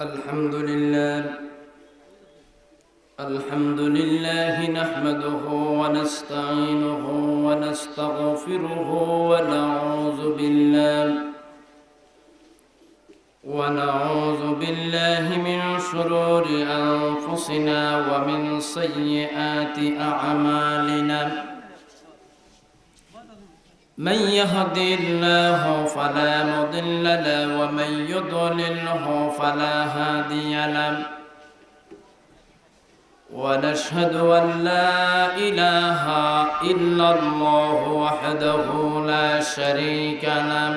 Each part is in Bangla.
الحمد لله نحمده ونستعينه ونستغفره ونعوذ بالله من شرور أنفسنا ومن سيئات أعمالنا. من يهدي الله فلا مضل له ومن يضلله فلا هادي له. ونشهد أن لا إله إلا الله وحده لا شريك له.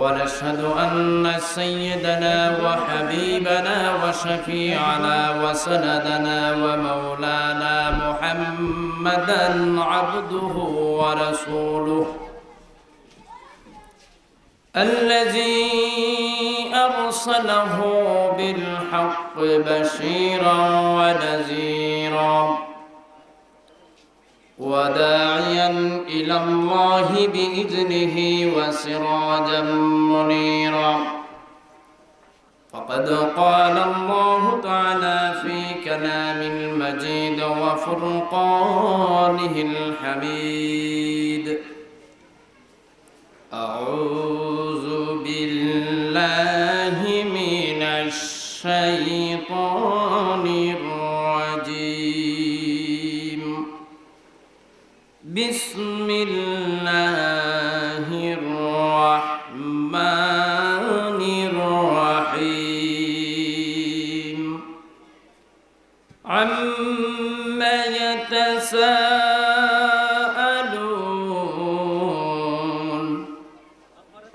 ونشهد أن سيدنا وحبيبنا وشفيعنا وسندنا ومولانا محمدا عبده ورسوله الذي أرسله بالحق بشيرا ونذيرا وداعيا إلى الله بإذنه وسراجا منيرا. فقد قال الله تعالى في كلام المجيد وفرقانه الحميد: أعوذ بالله من الشيطان الرجيم. بسم الله الرحمن الرحيم. عما يتساءلون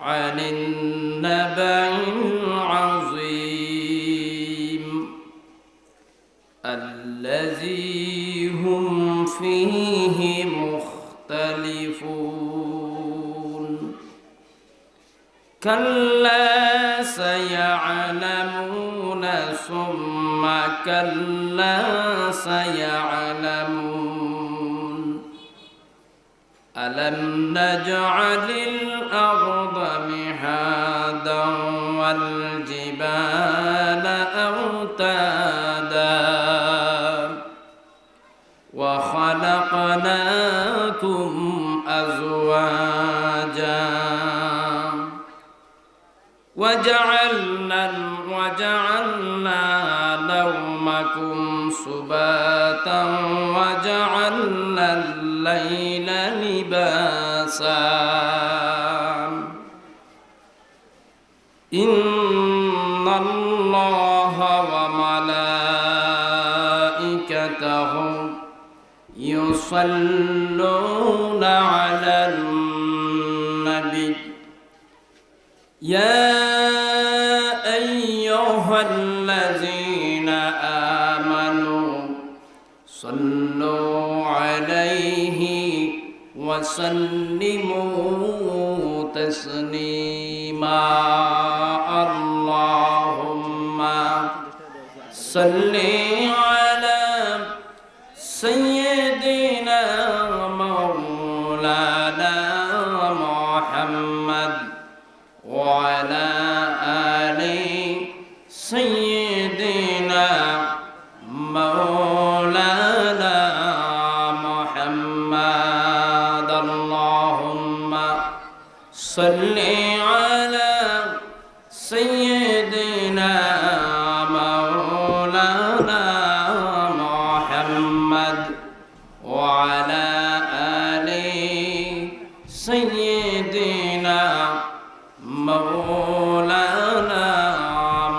عن النبأ العظيم الذي هم فيه مختلفون. كلا سيعلمون ثم كلا سيعلمون. ألم نجعل الأرض مهادا والجبال أوتادا وخلقناكم أزواجا وجعلنا نومكم سباتا وجعلنا الليل لباسا. إن الله وملائكته يصلون على النبي يا أيها الذين آمنوا صلوا عليه وسلموا تسليما. اللهم صل على سيدنا مولانا محمد وعلى آل سيدنا مولانا محمد. اللهم صل على سيدنا مولانا محمد وعلى آل سيدنا مولانا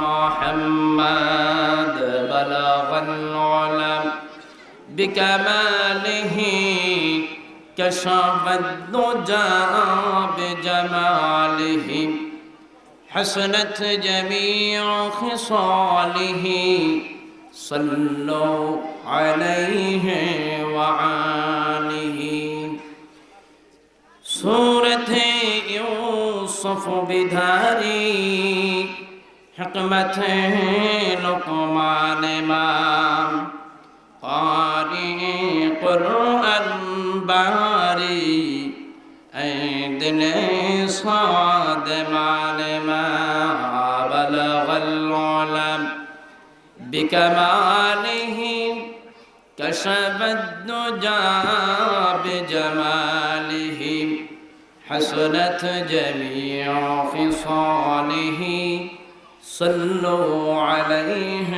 محمد. بلغ العلم بكماله كشف الدجى بجماله حسنت جميع خصاله. صلوا عليه وآله. سورة يوسف بداري حكمة لقمان امام قارئ قرآن باري أي دل صاد معلما بكماله كشف الدجى بجماله حسنت جميع خصاله صلوا عليه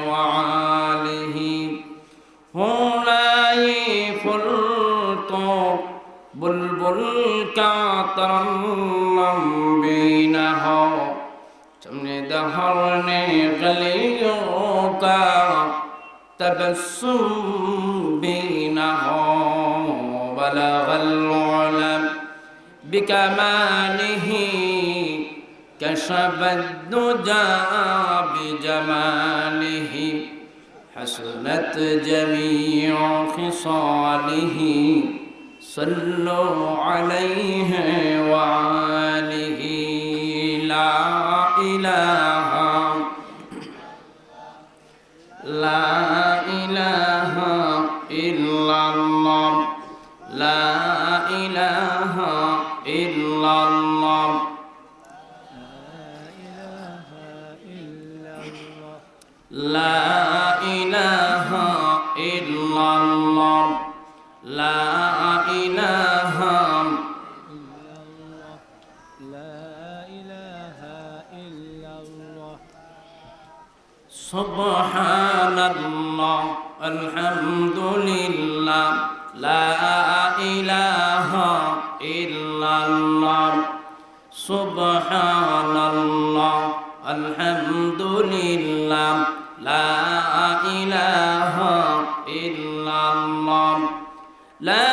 وآله هولاي فلتو बुलबुल का तरन्नुम बीना हो चमने दहरने गलियों का तबस्सुम बीना हो बलगल उलम बिकमालिही कशफद दुजा बिजमालिही हसनत जमीउ खिसालिही صلوا عليه وآله لا إله لا إله إلا الله لا إله إلا الله لا إله إلا الله لا إله إلا الله سبحان الله الحمد لله لا إله إلا الله سبحان الله الحمد لله لا إله إلا الله لا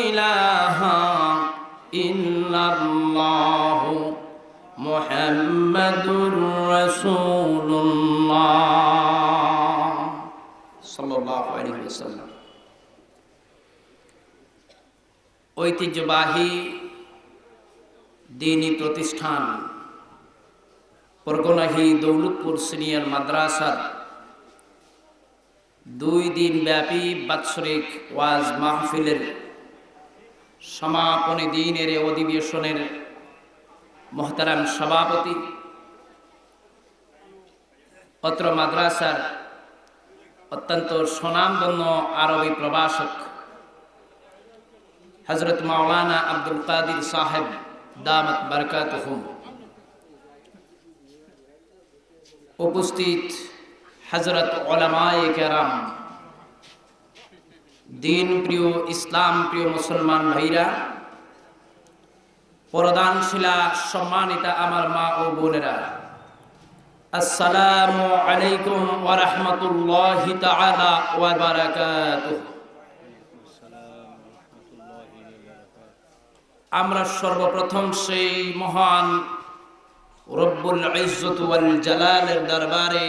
إله إلا الله محمد رسول الله صلى الله عليه وسلم ঐতিহ্যবাহী দ্বীনি প্রতিষ্ঠান পরগনাহী দৌলতপুর সিনিয়র মাদ্রাসার 2 দিন ব্যাপী বাৎসরিক ওয়াজ মাহফিলের সমাপনী দিনের অধিবেশনের মোহতারাম সভাপতি অত্র মাদ্রাসার অত্যন্ত সুনামধন্য আরবি প্রভাষক হযরত মাওলানা আব্দুল কাদির সাহেব দামাত বারাকাতুহুম, উপস্থিত হযরত উলামায়ে কেরাম, দিন প্রিয় ইসলাম প্রিয় মুসলমান ভাইরা, পরদানশীলা সম্মানিতা আমার মা ও বোনেরা, আসসালামু আলাইকুম ওয়া রাহমাতুল্লাহি তাআলা ওয়া বারাকাতুহু। আমরা সর্বপ্রথম সেই মহান রব্বুল ইজ্জত ওয়াল জালালের দরবারে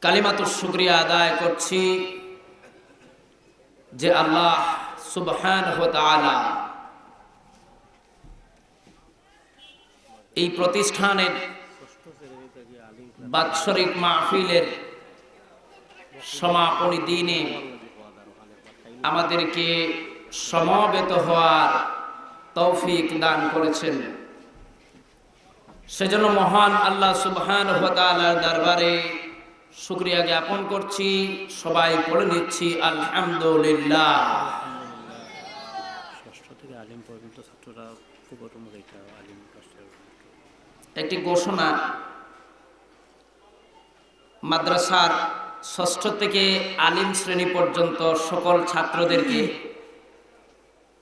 কালিমাতুশ শুকরিয়া আদায় করছি যে আল্লাহ সুবহানাহু ওয়া তাআলা এই প্রতিষ্ঠানের বাৎসরিক মাহফিলের সমাপনী দিনে আমাদেরকে সমবেত হওয়ার তৌফিক দান করেছেন। সেজন্য মহান আল্লাহ সুবহানাহু ওয়া তাআলার দরবারে শুকরিয়া জ্ঞাপন করছি। সবাই পড়ে নিচ্ছি আলহামদুলিল্লাহ। ষষ্ঠ থেকে আলিম পর্যন্ত ছাত্ররা খুব অটোমেটিক আলিম কষ্টের একটি ঘোষণা, মাদ্রাসার ষষ্ঠ থেকে আলিম শ্রেণী পর্যন্ত সকল ছাত্রদেরকে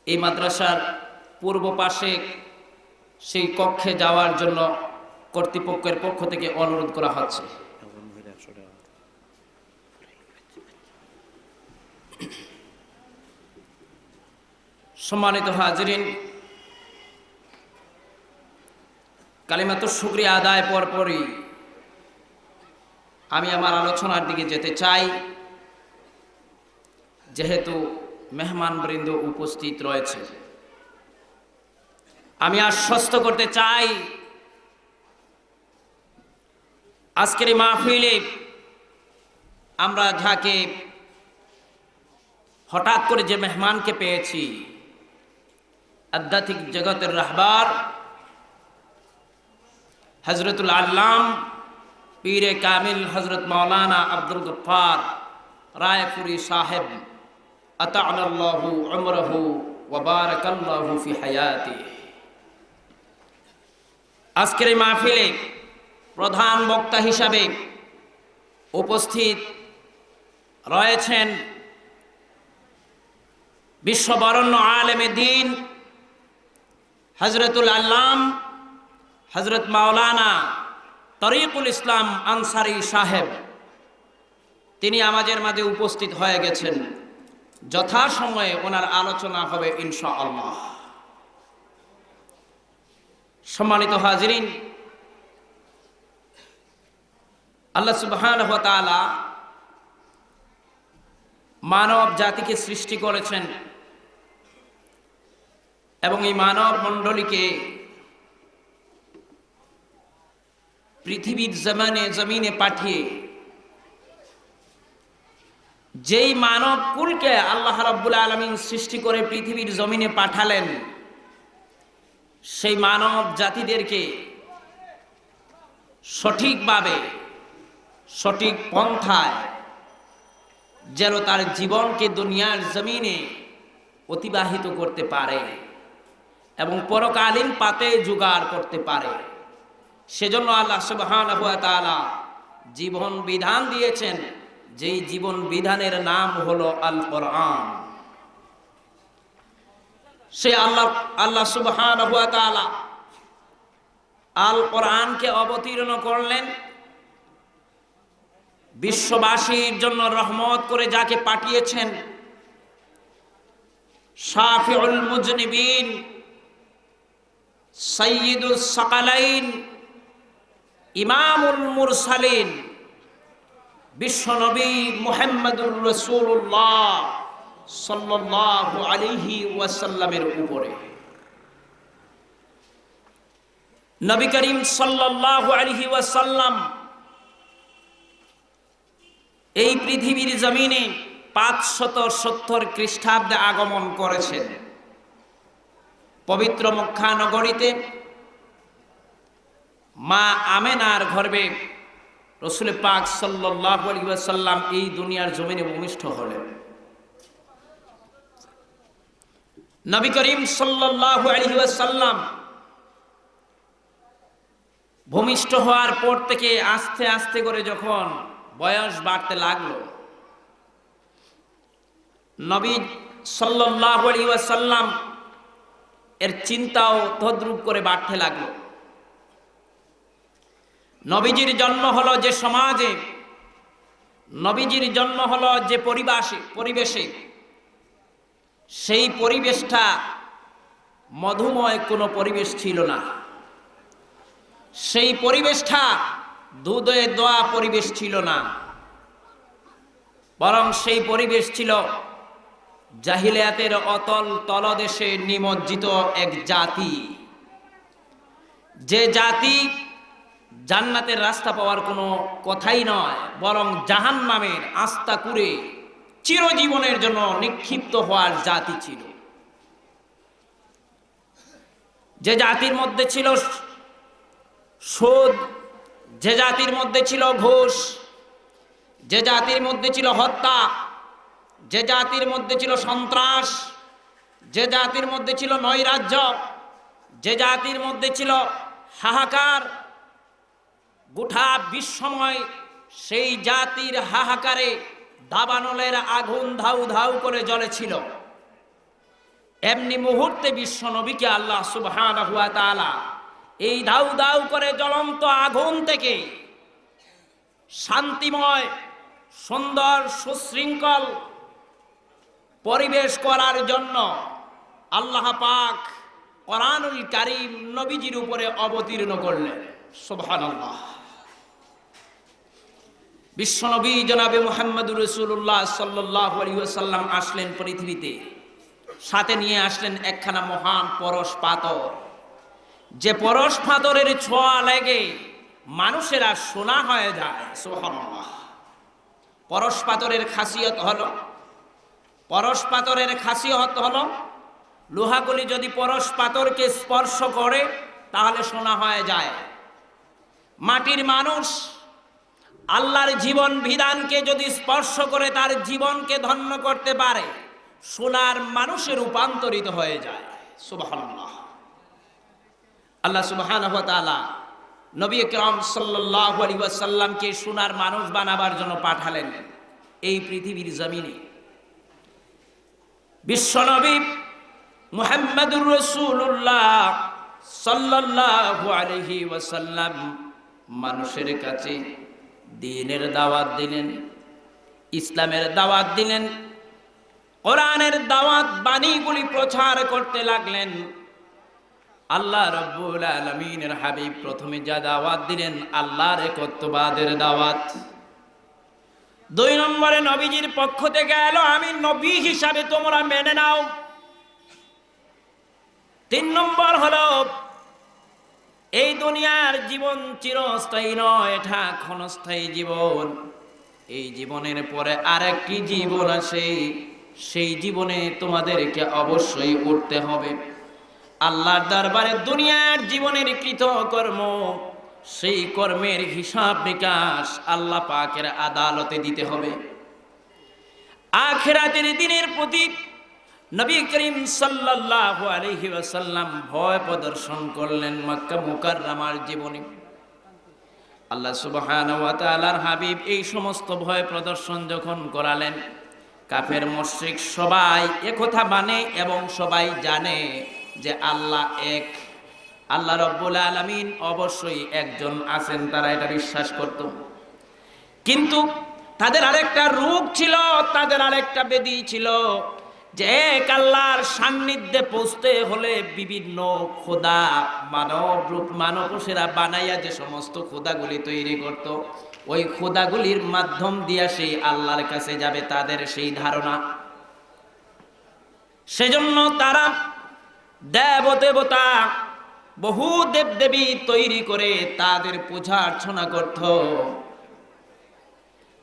এই মাদ্রাসার পূর্ব পাশে সেই কক্ষে যাওয়ার জন্য কর্তৃপক্ষের পক্ষ থেকে অনুরোধ করা হচ্ছে। সম্মানিত হাজিরিন, কালিমাতুশ শুকরিয়া আদায় পরপরই আমি আমার আলোচনার দিকে যেতে চাই। যেহেতু মেহমানবৃন্দ উপস্থিত রয়েছে, আমি আশ্বস্ত করতে চাই আজকের এই মাহফিলে আমরা যাকে হঠাৎ করে যে মেহমানকে পেয়েছি, আধ্যাত্মিক জগতের রাহবার হযরতুল আল্লাম পীরে কামিল হযরত মাওলানা আব্দুল গফফার রায়পুরী সাহেব আতা'আল্লাহু উমরাহু ওয়া বারাকাল্লাহু ফি হায়াতিহি। আজকের এই মাহফিলে প্রধান বক্তা হিসাবে উপস্থিত রয়েছেন বিশ্ববরণ্য আলেমে দ্বীন হযরতুল আল্লাম হযরত মাওলানা তরিকুল ইসলাম আনসারী সাহেব। তিনি আমাদের মাঝে উপস্থিত হয়ে গেছেন। যথাসময়ে ওনার আলোচনা হবে ইনশাআল্লাহ। সম্মানিত হাজিরিন, আল্লাহ সুবহানাহু ওয়া তাআলা মানব জাতিকে সৃষ্টি করেছেন এবং এই মানব মণ্ডলীকে পৃথিবীর জমিনে পাঠিয়ে যেই মানব কুলকে আল্লাহ রাব্বুল আলামিন সৃষ্টি করে পৃথিবীর জমিনে পাঠালেন, সেই মানব জাতিদেরকে সঠিকভাবে সঠিক পন্থায় যেন তার জীবনকে দুনিয়ার জমিনে অতিবাহিত করতে পারে এবং পরকালীন পাতে জোগাড় করতে পারে, সেজন্য আল্লাহ সুবহানাহু ওয়া তাআলা জীবন বিধান দিয়েছেন, যেই জীবন বিধানের নাম হলো আল কোরআন। সে আল্লাহ সুবহানাহু ওয়া তাআলা আল কোরআনকে অবতীর্ণ করলেন বিশ্ববাসীর জন্য রহমত করে, যাকে পাঠিয়েছেন শাফিউল মুজনিবিন সাইয়্যিদুস সাকালাইন ইমামুল মুরসালিন বিশ্বনবী মুহাম্মদুর রাসূলুল্লাহ সাল্লাল্লাহু আলাইহি ওয়াসাল্লামের উপরে। নবী করিম সাল্লাল্লাহু আলাইহি ওয়াসাল্লাম এই পৃথিবীর জমিনে 570 খ্রিস্টাব্দে আগমন করেছেন। পবিত্র মক্কা নগরীতে মা আমেনার গর্ভে রাসূল পাক সাল্লাল্লাহু আলাইহি ওয়াসাল্লাম এই দুনিয়ার জমিনে ভূমিষ্ঠ হলেন। নবী করিম সাল্লাল্লাহু আলাইহি ওয়াসাল্লাম ভূমিষ্ঠ হওয়ার পর থেকে আস্তে আস্তে করে যখন বয়স বাড়তে লাগলো, নবী সাল্লাল্লাহু আলাইহি ওয়াসাল্লাম এর চিন্তাও তদ্রূপ করে বাড়তে লাগলো। নবীজির জন্ম হলো যে সমাজে, নবীজির জন্ম হলো যে পরিবেশে, সেই পরিবেশটা মধুময় কোনো পরিবেশ ছিল না। সেই পরিবেশটা দুধে দোয়া পরিবেশ ছিল না, বরং সেই পরিবেশ ছিল জাহিলিয়াতের অতল তলদেশে নিমজ্জিত এক জাতি, যে জাতি জান্নাতের রাস্তা পাওয়ার কোনো কথাই নয়, বরং জাহান্নামের আস্তা কুরে চিরজীবনের জন্য নিক্ষিপ্ত হওয়ার জাতি ছিল। যে জাতির মধ্যে ছিল সুদ, যে জাতির মধ্যে ছিল ঘুষ, যে জাতির মধ্যে ছিল হত্যা, যে জাতির মধ্যে ছিল সন্ত্রাস, যে জাতির মধ্যে ছিল নৈরাজ্য, যে জাতির মধ্যে ছিল হাহাকার, গোটা বিশ্বময় সেই জাতির হাহাকারে দাবানলের আগুন ধাউ ধাউ করে জ্বলেছিল। এমনি মুহূর্তে বিশ্ব নবীকে আল্লাহ সুবহানাহু ওয়া তাআলা এই ধাউ ধাউ করে জ্বলন্ত আগুন থেকে শান্তিময় সুন্দর সুশৃঙ্খল পরিবেশ করার জন্য আল্লাহ পাক কোরআনুল কারীম নবীজির উপরে অবতীর্ণ করলেন। সুবহানাল্লাহ। বিশ্বনবী জনাবে মুহাম্মদুর রাসূলুল্লাহ সাল্লাল্লাহু আলাইহি ওয়াসাল্লাম আসলেন পৃথিবীতে, সাথে নিয়ে আসলেন একখানা মহান পরশ পাথর, যে পরশ পাথরের ছোঁয়া লেগে মানুষেরা সোনা হয়ে যায়। সুবহানাল্লাহ। পরশ পাথরের খাসিয়ত হলো, পরশ পাথরের খাসিয়ত হলো লোহাগুলি যদি পরশ পাথরকে স্পর্শ করে তাহলে সোনা হয়ে যায়। মাটির মানুষ আল্লাহর জীবন বিধানকে যদি স্পর্শ করে তার জীবনকে ধন্য করতে পারে, সোনার মানুষে রূপান্তরিত হয়ে যায়। সুবহানাল্লাহ। আল্লাহ সুবহানাহু ওয়া তাআলা নবী আকরাম সাল্লাল্লাহু আলাইহি ওয়াসাল্লামকে সোনার মানুষ বানাবার জন্য পাঠালেন এই পৃথিবীর জমিনে। বিশ্বনবী মুহাম্মদুর রাসূলুল্লাহ সাল্লাল্লাহু আলাইহি ওয়াসাল্লাম মানুষের কাছে দ্বীনের দাওয়াত দিলেন, ইসলামের দাওয়াত দিলেন, কোরআনের দাওয়াত বাণীগুলি প্রচার করতে লাগলেন। আল্লাহ রাব্বুল আলামিনের হাবিব প্রথমে যা দাওয়াত দিলেন আল্লাহর একত্ববাদের দাওয়াত। 2 নম্বরে নবীজির পক্ষ থেকে এলো আমি নবী হিসাবে তোমরা মেনে নাও। 3 নম্বর হলো এই দুনিয়ার জীবন চিরস্থায়ী নয়, এটা ক্ষণস্থায়ী জীবন। এই জীবনের পরে আরেকটি জীবন আছে, সেই জীবনে তোমাদেরকে অবশ্যই উঠতে হবে। আল্লাহর দরবারে দুনিয়ার জীবনের কৃত কর্ম, সেই কর্মের হিসাব নিকাশ আল্লাহ পাকের আদালতে দিতে হবে। আখিরাতের দিনের প্রতি নবী করিম সাল্লাল্লাহু আলাইহি ওয়াসাল্লাম ভয় প্রদর্শন করলেন মক্কা মুকাররমার জীবনে। আল্লাহ সুবহানাহু ওয়া তাআলার হাবিব এই সমস্ত ভয় প্রদর্শন যখন করালেন, কাফের মুশরিক সবাই একথা মানে এবং সবাই জানে যে আল্লাহ এক, আল্লাহ রাব্বুল আলামিন অবশ্যই একজন আছেন, তারা এটা বিশ্বাস করত। কিন্তু তাদের আরেকটা রূপ ছিল, তাদের আরেকটা বেদী ছিল যে এক আল্লাহর সান্নিধ্যে পৌঁছতে হলে বিভিন্ন খোদা মানব রূপ মানবসেরা বানাইয়া যে সমস্ত খোদাগুলি তৈরি করত, ওই খোদাগুলির মাধ্যম দিয়া সেই আল্লাহর কাছে যাবে, তাদের সেই ধারণা। সেজন্য তারা দেবতা বহু দেবদেবী তৈরি করে তাদের পূজা অর্চনা করত।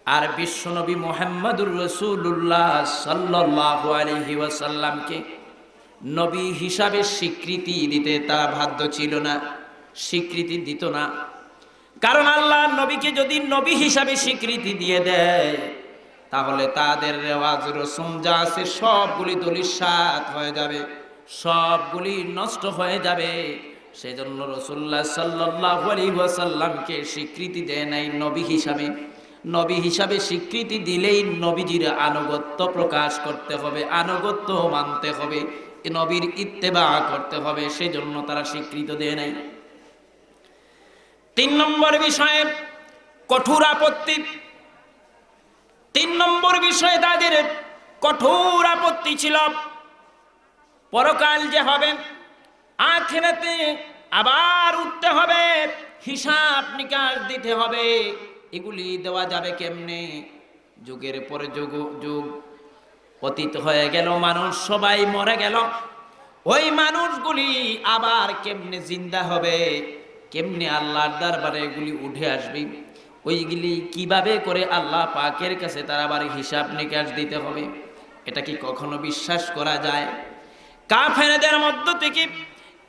আর বিশ্বনবী মুহাম্মদুর রাসূলুল্লাহ সাল্লাল্লাহু আলাইহি ওয়াসাল্লামকে নবী হিসাবে স্বীকৃতি দিতে তারা বাধ্য ছিল না, স্বীকৃতি দিত না। কারণ আল্লাহ নবীকে যদি নবী হিসাবে স্বীকৃতি দিয়ে দেয় তাহলে তাদের রেওয়াজ রসম যা আছে সবগুলি দলিসাৎ হয়ে যাবে, সবগুলি নষ্ট হয়ে যাবে। সেজন্য রাসূলুল্লাহ সাল্লাল্লাহু আলাইহি ওয়াসাল্লামকে স্বীকৃতি দেয় নাই নবী হিসাবে। নবী হিসাবে স্বীকৃতি দিলেই নবীজির আনুগত্য প্রকাশ করতে হবে, আনুগত্য মানতে হবে, নবীর ইত্তেবা করতে হবে, সেজন্য তারা স্বীকৃতি দেয় নাই। 3 নম্বর বিষয়ে কঠোর আপত্তি। 3 নম্বর বিষয়ে তাদের কঠোর আপত্তি ছিল পরকাল যে হবে, আখিরাতে আবার উঠতে হবে, হিসাব নিকাশ দিতে হবে, এগুলি দেওয়া যাবে কেমনে? যুগের পরে যুগ অতীত হয়ে গেল, মানুষ সবাই মরে গেল, ওই মানুষগুলি আবার কেমনে জিন্দা হবে, কেমনে আল্লাহর দরবারে এগুলি উঠে আসবে, ওইগুলি কিভাবে করে আল্লাহ পাকের কাছে তার আবার হিসাব নিকাশ দিতে হবে, এটা কি কখনো বিশ্বাস করা যায়? কাফেরদের মধ্য থেকে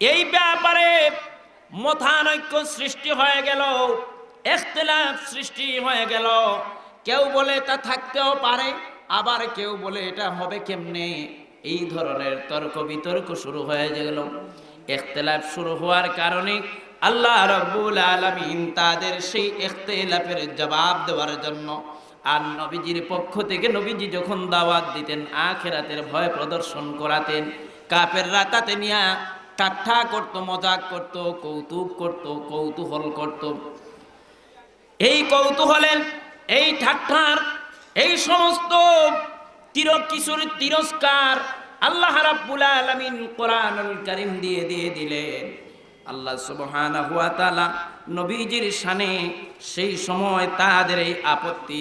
এই ব্যাপারে মতানৈক্য সৃষ্টি হয়ে গেল, ইখতিলাফ সৃষ্টি হয়ে গেল। কেউ বলে তা থাকতেও পারে, আবার কেউ বলে এটা হবে কেমনে। এই ধরনের তর্ক বিতর্ক শুরু হয়ে গেল। ইখতিলাফ শুরু হওয়ার কারণে আল্লাহ রাব্বুল আলামিন তাদের সেই ইখতিলাফের জবাব দেওয়ার জন্য আর নবীজির পক্ষ থেকে নবীজি যখন দাওয়াত দিতেন, আখিরাতের ভয় প্রদর্শন করাতেন, কাফেররা তাতে নিয়ে ঠাট্টা করত, মজাক করত, কৌতুক করত, কৌতূহল করত। এই কৌতূহলের, এই ঠাট্টার, এই সমস্ত কিছুর তিরস্কার আল্লাহ রাব্বুল আলামিন কোরআনুল কারীম দিয়ে দিলেন। আল্লাহ সুবহানাহু ওয়া তাআলা নবীজির শানে সেই সময় তাদের এই আপত্তি,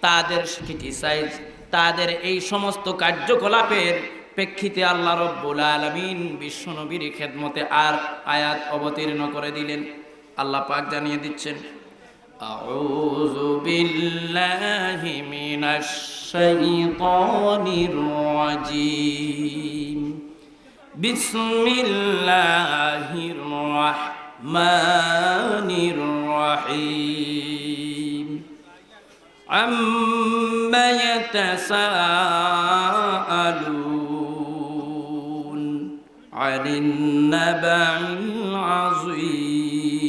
তাদের ক্রিটিসাইজ, তাদের এই সমস্ত কার্যকলাপের প্রেক্ষিতে আল্লাহ রাব্বুল আলামিন বিশ্ব নবীর খেদমতে আর আয়াত অবতীর্ণ করে দিলেন। আল্লাহ পাক জানিয়ে দিচ্ছেন, আউযু বিল্লাহি মিনাশ শাইতানির রাজীম, বিসমিল্লাহির রাহমানির রাহিম। عما يتساءلون عن النبأ العظيم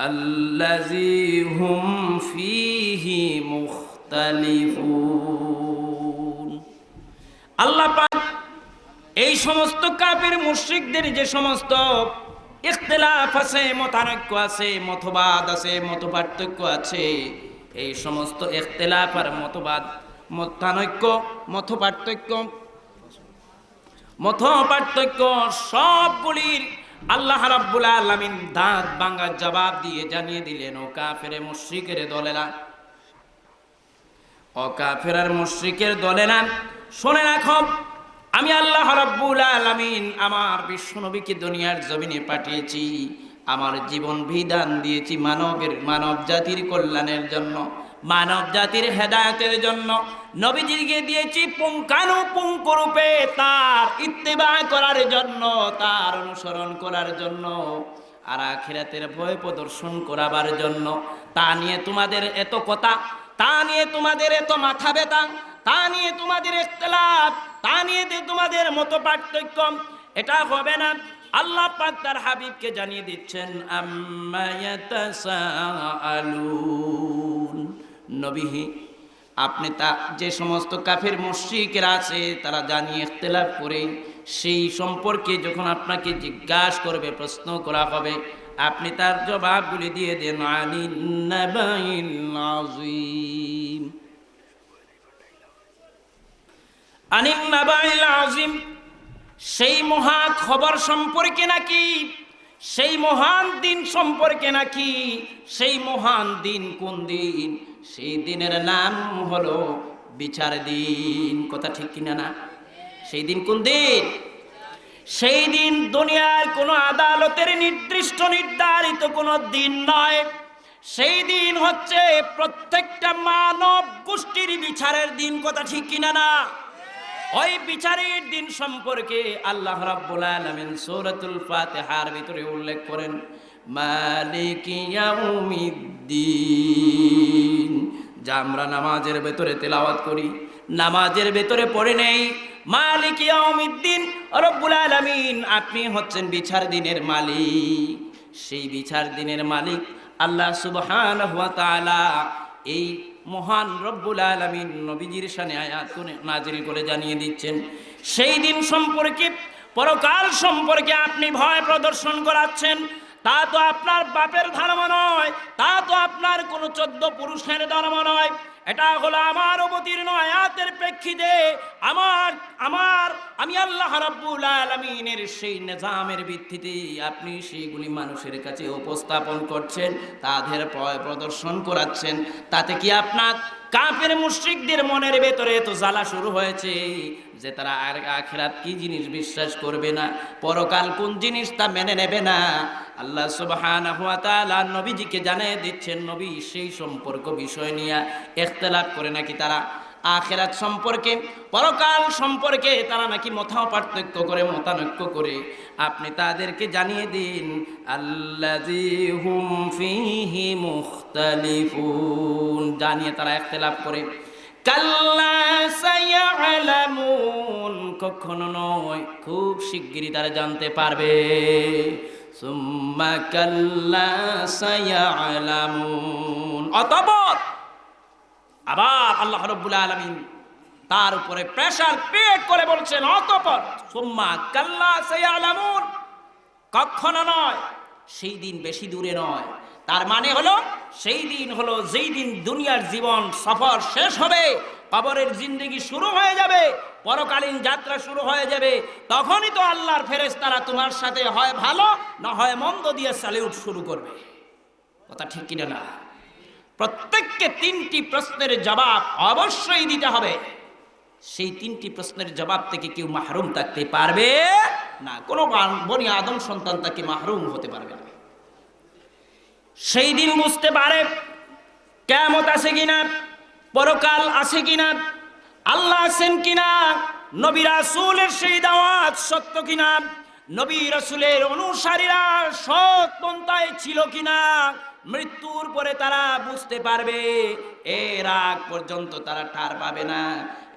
الذي هم فيه مختلفون আল্লাহ পাক এই সমস্ত কাফির মুশরিকদের যে সমস্ত ইখতিলাফ আছে, মতানৈক্য আছে, মতবাদ আছে, মতপার্থক্য আছে, এই সমস্ত ইখতিলাফ আর মতবাদ, মতানৈক্য, মতপার্থক্য সবগুলির আল্লাহ রাব্বুল আলামিন দাঁত ভাঙা জবাব দিয়ে জানিয়ে দিলেন, ও কাফের মুশরিকের দলেরা, ও কাফের আর মুশরিকের দলেরা, শুনে রাখো, আমি আল্লাহ রাব্বুল আলামিন আমার বিশ্বনবীকে দুনিয়ার জমিনে পাঠিয়েছি, আমার জীবন বিধান দিয়েছি মানব জাতির কল্যাণের জন্য, মানব জাতির হেদায়েতের জন্য। নবীজিকে দিয়েছি পুঙ্খানুপুঙ্খ রূপে তার ইত্তেবা করার জন্য, তার অনুসরণ করার জন্য, আর আখিরাতের ভয় প্রদর্শন করাবার জন্য। তা নিয়ে তোমাদের এত কথা, তা নিয়ে তোমাদের এত মাথা ব্যথা, তা নিয়ে তোমাদের ইখতিলাফ, তা নিয়ে তোমাদের মতো পার্থক্য, এটা হবে না। আল্লাহ পাক তার হাবিবকে জানিয়ে দিচ্ছেন, আম্মা ইয়াতাসাআলুন, নবী আপনি তা যে সমস্ত কাফের মুশরিকরা আছে তারা জানিয়ে ইখতিলাফ করে, সেই সম্পর্কে যখন আপনাকে জিজ্ঞাসা করবে, প্রশ্ন করা হবে, আপনি তার জবাবগুলি দিয়ে দেন। আনিন নাবাইল আযীম, আনিন নাবাইল আযীম, সেই মহা খবর সম্পর্কে নাকি, সেই মহান দিন সম্পর্কে নাকি। সেই মহান দিন কোন দিন? সেই দিনের নাম হলো বিচার দিন। কথা ঠিক কিনা না? সেই দিন কোন দিন? সেই দিন দুনিয়ার কোনো আদালতের নির্ধারিত কোনো দিন নয়। সেই দিন হচ্ছে প্রত্যেকটা মানব গোষ্ঠীর বিচারের দিন। কথা ঠিক কিনা না? ওই বিচারের দিন সম্পর্কে আল্লাহ রাব্বুল আলামিন সূরাতুল ফাতিহার ভিতরে উল্লেখ করেন, মালিকি ইয়াউমিদ্দিন। যা আমরা নামাজের ভেতরে তেলাওয়াত করি, নামাজের ভেতরে পড়ে নেই, মালিকি ইয়াউমিদ্দিন, রব্বুল আলামিন আপনি হচ্ছেন বিচার দিনের মালিক। সেই বিচার দিনের মালিক আল্লাহ সুবহানাহু ওয়া তাআলা এই মহান রব্বুল আলামিন নবীজির শানে আয়াত নাযিল করে জানিয়ে দিচ্ছেন। সেই দিন সম্পর্কে, পরকাল সম্পর্কে আপনি ভয় প্রদর্শন করাচ্ছেন। তা তো আপনার বাপের ধর্ম নয়, তা তো আপনার কোনো 14 পুরুষের ধর্ম নয়। এটা হলো আমার অবতীর্ণ আয়াতের প্রেক্ষিতে আমি আল্লাহ রাব্বুল আলামিনের সেই নিজামের ভিত্তিতে আপনি সেইগুলি মানুষের কাছে উপস্থাপন করছেন, তাদের ভয় প্রদর্শন করাচ্ছেন। তাতে কি আপনার কাফের মুশরিকদের মনের ভেতরে তো জ্বালা শুরু হয়েছে যে তারা আর আখিরাত কি জিনিস বিশ্বাস করবে না, পরকাল কোন জিনিস তা মেনে নেবে না। আল্লাহ সুবহানাহু ওয়া তাআলা নবীজিকে জানিয়ে দিচ্ছেন, নবী সেই সম্পর্ক বিষয় নিয়ে ইখতিলাফ করে নাকি তারা আখিরাত সম্পর্কে, পরকাল সম্পর্কে তারা নাকি মতাপার্থক্য করে, মতানৈক্য করে। আপনি তাদেরকে জানিয়ে দিন, আল্লাযী হুম ফীহি মুখতালিফুন, জানিয়ে তারা ইখতিলাফ করে। কাল্লা সায়ালামুন, কখনো নয়, খুব শিগগিরই তারা জানতে পারবে। সুম্মা কাল্লা সায়ালামুন, অতঃপর আবার আল্লাহ রাব্বুল আলামিন তার উপরে প্রেসার ক্রিয়েট করে বলছেন, অতঃপর সুম্মা কাল্লা সায়ালামুন, কখনো নয়, সেই দিন বেশি দূরে নয়। তার মানে হলো সেই দিন হলো যেই দিন দুনিয়ার জীবন সফর শেষ হবে, কবরের জিন্দেগি শুরু হয়ে যাবে, পরকালীন যাত্রা শুরু হয়ে যাবে। তখনই তো আল্লাহর ফেরেশতারা তোমার সাথে হয় ভালো না হয় মন্দ দিয়ে স্যালিউট শুরু করবে। কথা ঠিক কিনা না? প্রত্যেককে 3টি প্রশ্নের জবাব অবশ্যই দিতে হবে। সেই 3টি প্রশ্নের জবাব থেকে কেউ মাহরুম থাকতে পারবে না, কোনো বনি আদম সন্তান তাকে মাহরুম হতে পারবে না। সেই দিন বুঝতে পারে কিয়ামত আছে কিনা, পরকাল আছে কিনা, আল্লাহ আছেন কিনা, নবী রাসূলের সেই দাওয়াত সত্য কিনা, নবী রাসূলের অনুসারীরা সৎ পন্থায় ছিল কিনা মৃত্যুর পরে তারা বুঝতে পারবে। এর আগ পর্যন্ত তারা ঠার পাবে না।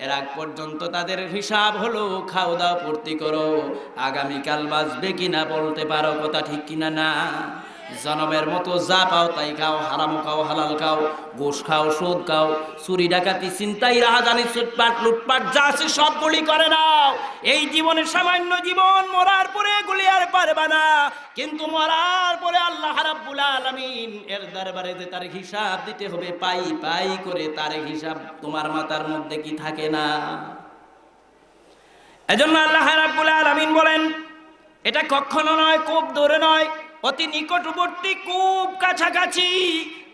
এর আগ পর্যন্ত তাদের হিসাব হলো খাও দাও পূর্তি করো, আগামীকাল বাঁচবে কিনা বলতে পারো, কথা ঠিক কিনা না? জনমের মতো যা পাও তাই খাও, হারাম খাও হালাল খাও, ঘুষ খাও সুদ খাও, চুরি ডাকাতি ছিনতাই রাহাজানি চুটপাট লুটপাট যা আছে সবগুলি করে নাও। এই জীবনে সামান্য জীবন, মরার পরে এগুলি আর পারবা না। কিন্তু মরার পরে আল্লাহ রাব্বুল আলামিন এর দরবারে যে তার হিসাব দিতে হবে পাই পাই করে, তার হিসাব তোমার মাথার মধ্যে কি থাকে না? এজন্য আল্লাহ রাব্বুল আলামিন বলেন এটা কখনো নয়, খুব দূরে নয়, অতি নিকটবর্তী, খুব কাছাকাছি।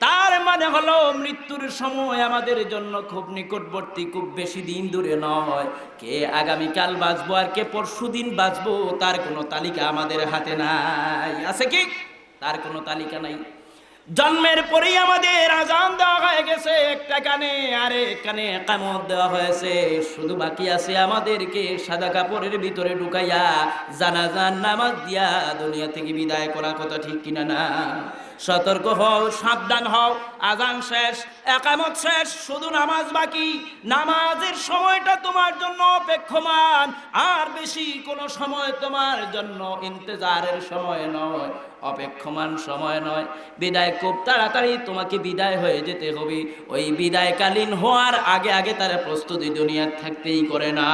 তার মানে হলো মৃত্যুর সময় আমাদের জন্য খুব নিকটবর্তী, খুব বেশি দিন দূরে নয়। কে আগামীকাল বাঁচবো আর কে পরশুদিন বাঁচবো তার কোনো তালিকা আমাদের হাতে নাই। আছে কি? তার কোনো তালিকা নাই। জন্মের পরেই আমাদের আজান দেওয়া হয়ে গেছে একটা কানে, আর এক কানে ইকামত দেওয়া হয়েছে। শুধু বাকি আছে আমাদেরকে সাদা কাপড়ের ভিতরে ঢুকাইয়া জানাজার নামাজ দিয়া দুনিয়া থেকে বিদায় করা, কথা ঠিক কিনা না? সতর্ক হও, সাবধান হও। আজান শেষ, ইকামত শেষ, শুধু নামাজ বাকি। নামাজের সময়টা তোমার জন্য অপেক্ষমান, আর বেশি কোনো সময় তোমার জন্য ইন্তজারের সময় নয়, অপেক্ষমান সময় নয়। বিদায় খুব তাড়াতাড়ি তোমাকে বিদায় হয়ে যেতে হবে। ওই বিদায়কালীন হওয়ার আগে আগে তার প্রস্তুতি দুনিয়ার থাকতেই করে না।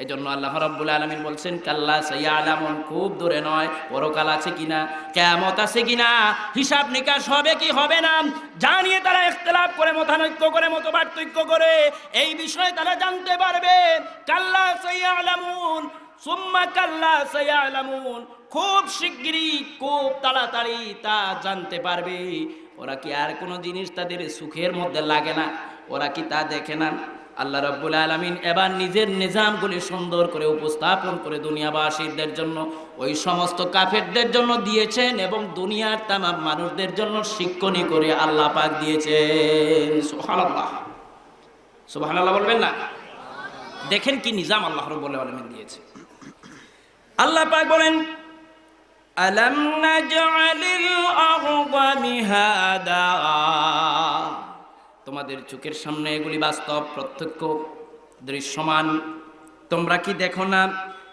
এজন্য আল্লাহ রাব্বুল আলামিন বলছেন কাল্লা সায়ালামুন, খুব দূরে নয়, পরকাল আছে কিনা, কিয়ামত আছে কিনা, হিসাব নিকাশ হবে কি হবে না জানিয়ে তারা ইখতিলাফ করে, মতানৈক্য করে, মতপার্থক্য করে এই বিষয়ে তারা জানতে পারবে। কাল্লা সায়ালামুন সুম্মা কাল্লা সায়ালামুন, খুব শিগগিরই খুব তাড়াতাড়ি তা জানতে পারবে। ওরা কি আর কোনো জিনিস তাদের সুখের মধ্যে লাগে না? ওরা কি তা দেখে না? আল্লাহ রাব্বুল আলামিন এবার নিজের নিজামগুলি সুন্দর করে উপস্থাপন করে দুনিয়াবাসীদের জন্য, ওই সমস্ত কাফেরদের জন্য দিয়েছেন, এবং দুনিয়ার তামাম মানুষদের জন্য শিক্ষণী করে আল্লাহ পাক দিয়েছেন। সুবহানাল্লাহ, সুবহানাল্লাহ বলবেন না? দেখেন কি নিজাম আল্লাহ রাব্বুল আলামিন দিয়েছে। আল্লাহ পাক বলেন আলাম নাজআলিল আরদা মিহাদা, তোমাদের চোখের সামনে এগুলি বাস্তব, প্রত্যক্ষ, দৃশ্যমান। তোমরা কি দেখো না?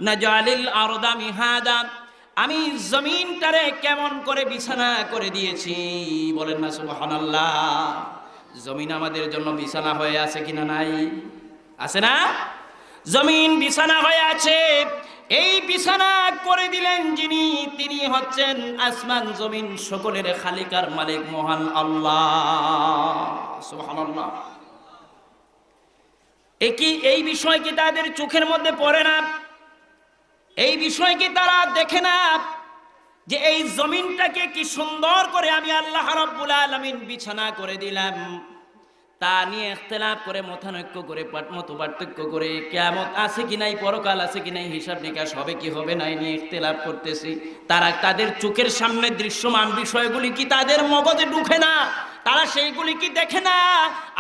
নাজআলিল আরদা মিহাদা, আমি জমিনটারে কেমন করে বিছানা করে দিয়েছি। বলেন না সুবহানাল্লাহ? জমিন আমাদের জন্য বিছানা হয়ে আছে কিনা? নাই, আছে না? জমিন বিছানা হয়ে আছে। এই বিছানা করে দিলেন যিনি, তিনি হচ্ছেন আসমান জমিন সকলের খালিকার মালিক মহান আল্লাহ। সুবহানাল্লাহ। এই বিষয় কি তাদের চোখের মধ্যে পড়ে না? এই বিষয় কি তারা দেখে না যে এই জমিনটাকে কি সুন্দর করে আমি আল্লাহ রাব্বুল আলামিন বিছানা করে দিলাম? তা নিয়ে ইখতিলাফ করে, মতানৈক্য করে, মতপার্থক্য করে, কিয়ামত আছে কি নাই, পরকাল আছে কি নাই, হিসাব নিকাশ হবে কি হবে না নিয়ে ইখতিলাফ করতেছি। তারা তাদের চোখের সামনে দৃশ্যমান বিষয়গুলি কি তাদের মগজে ঢুকে না? তারা সেইগুলি কি দেখে না?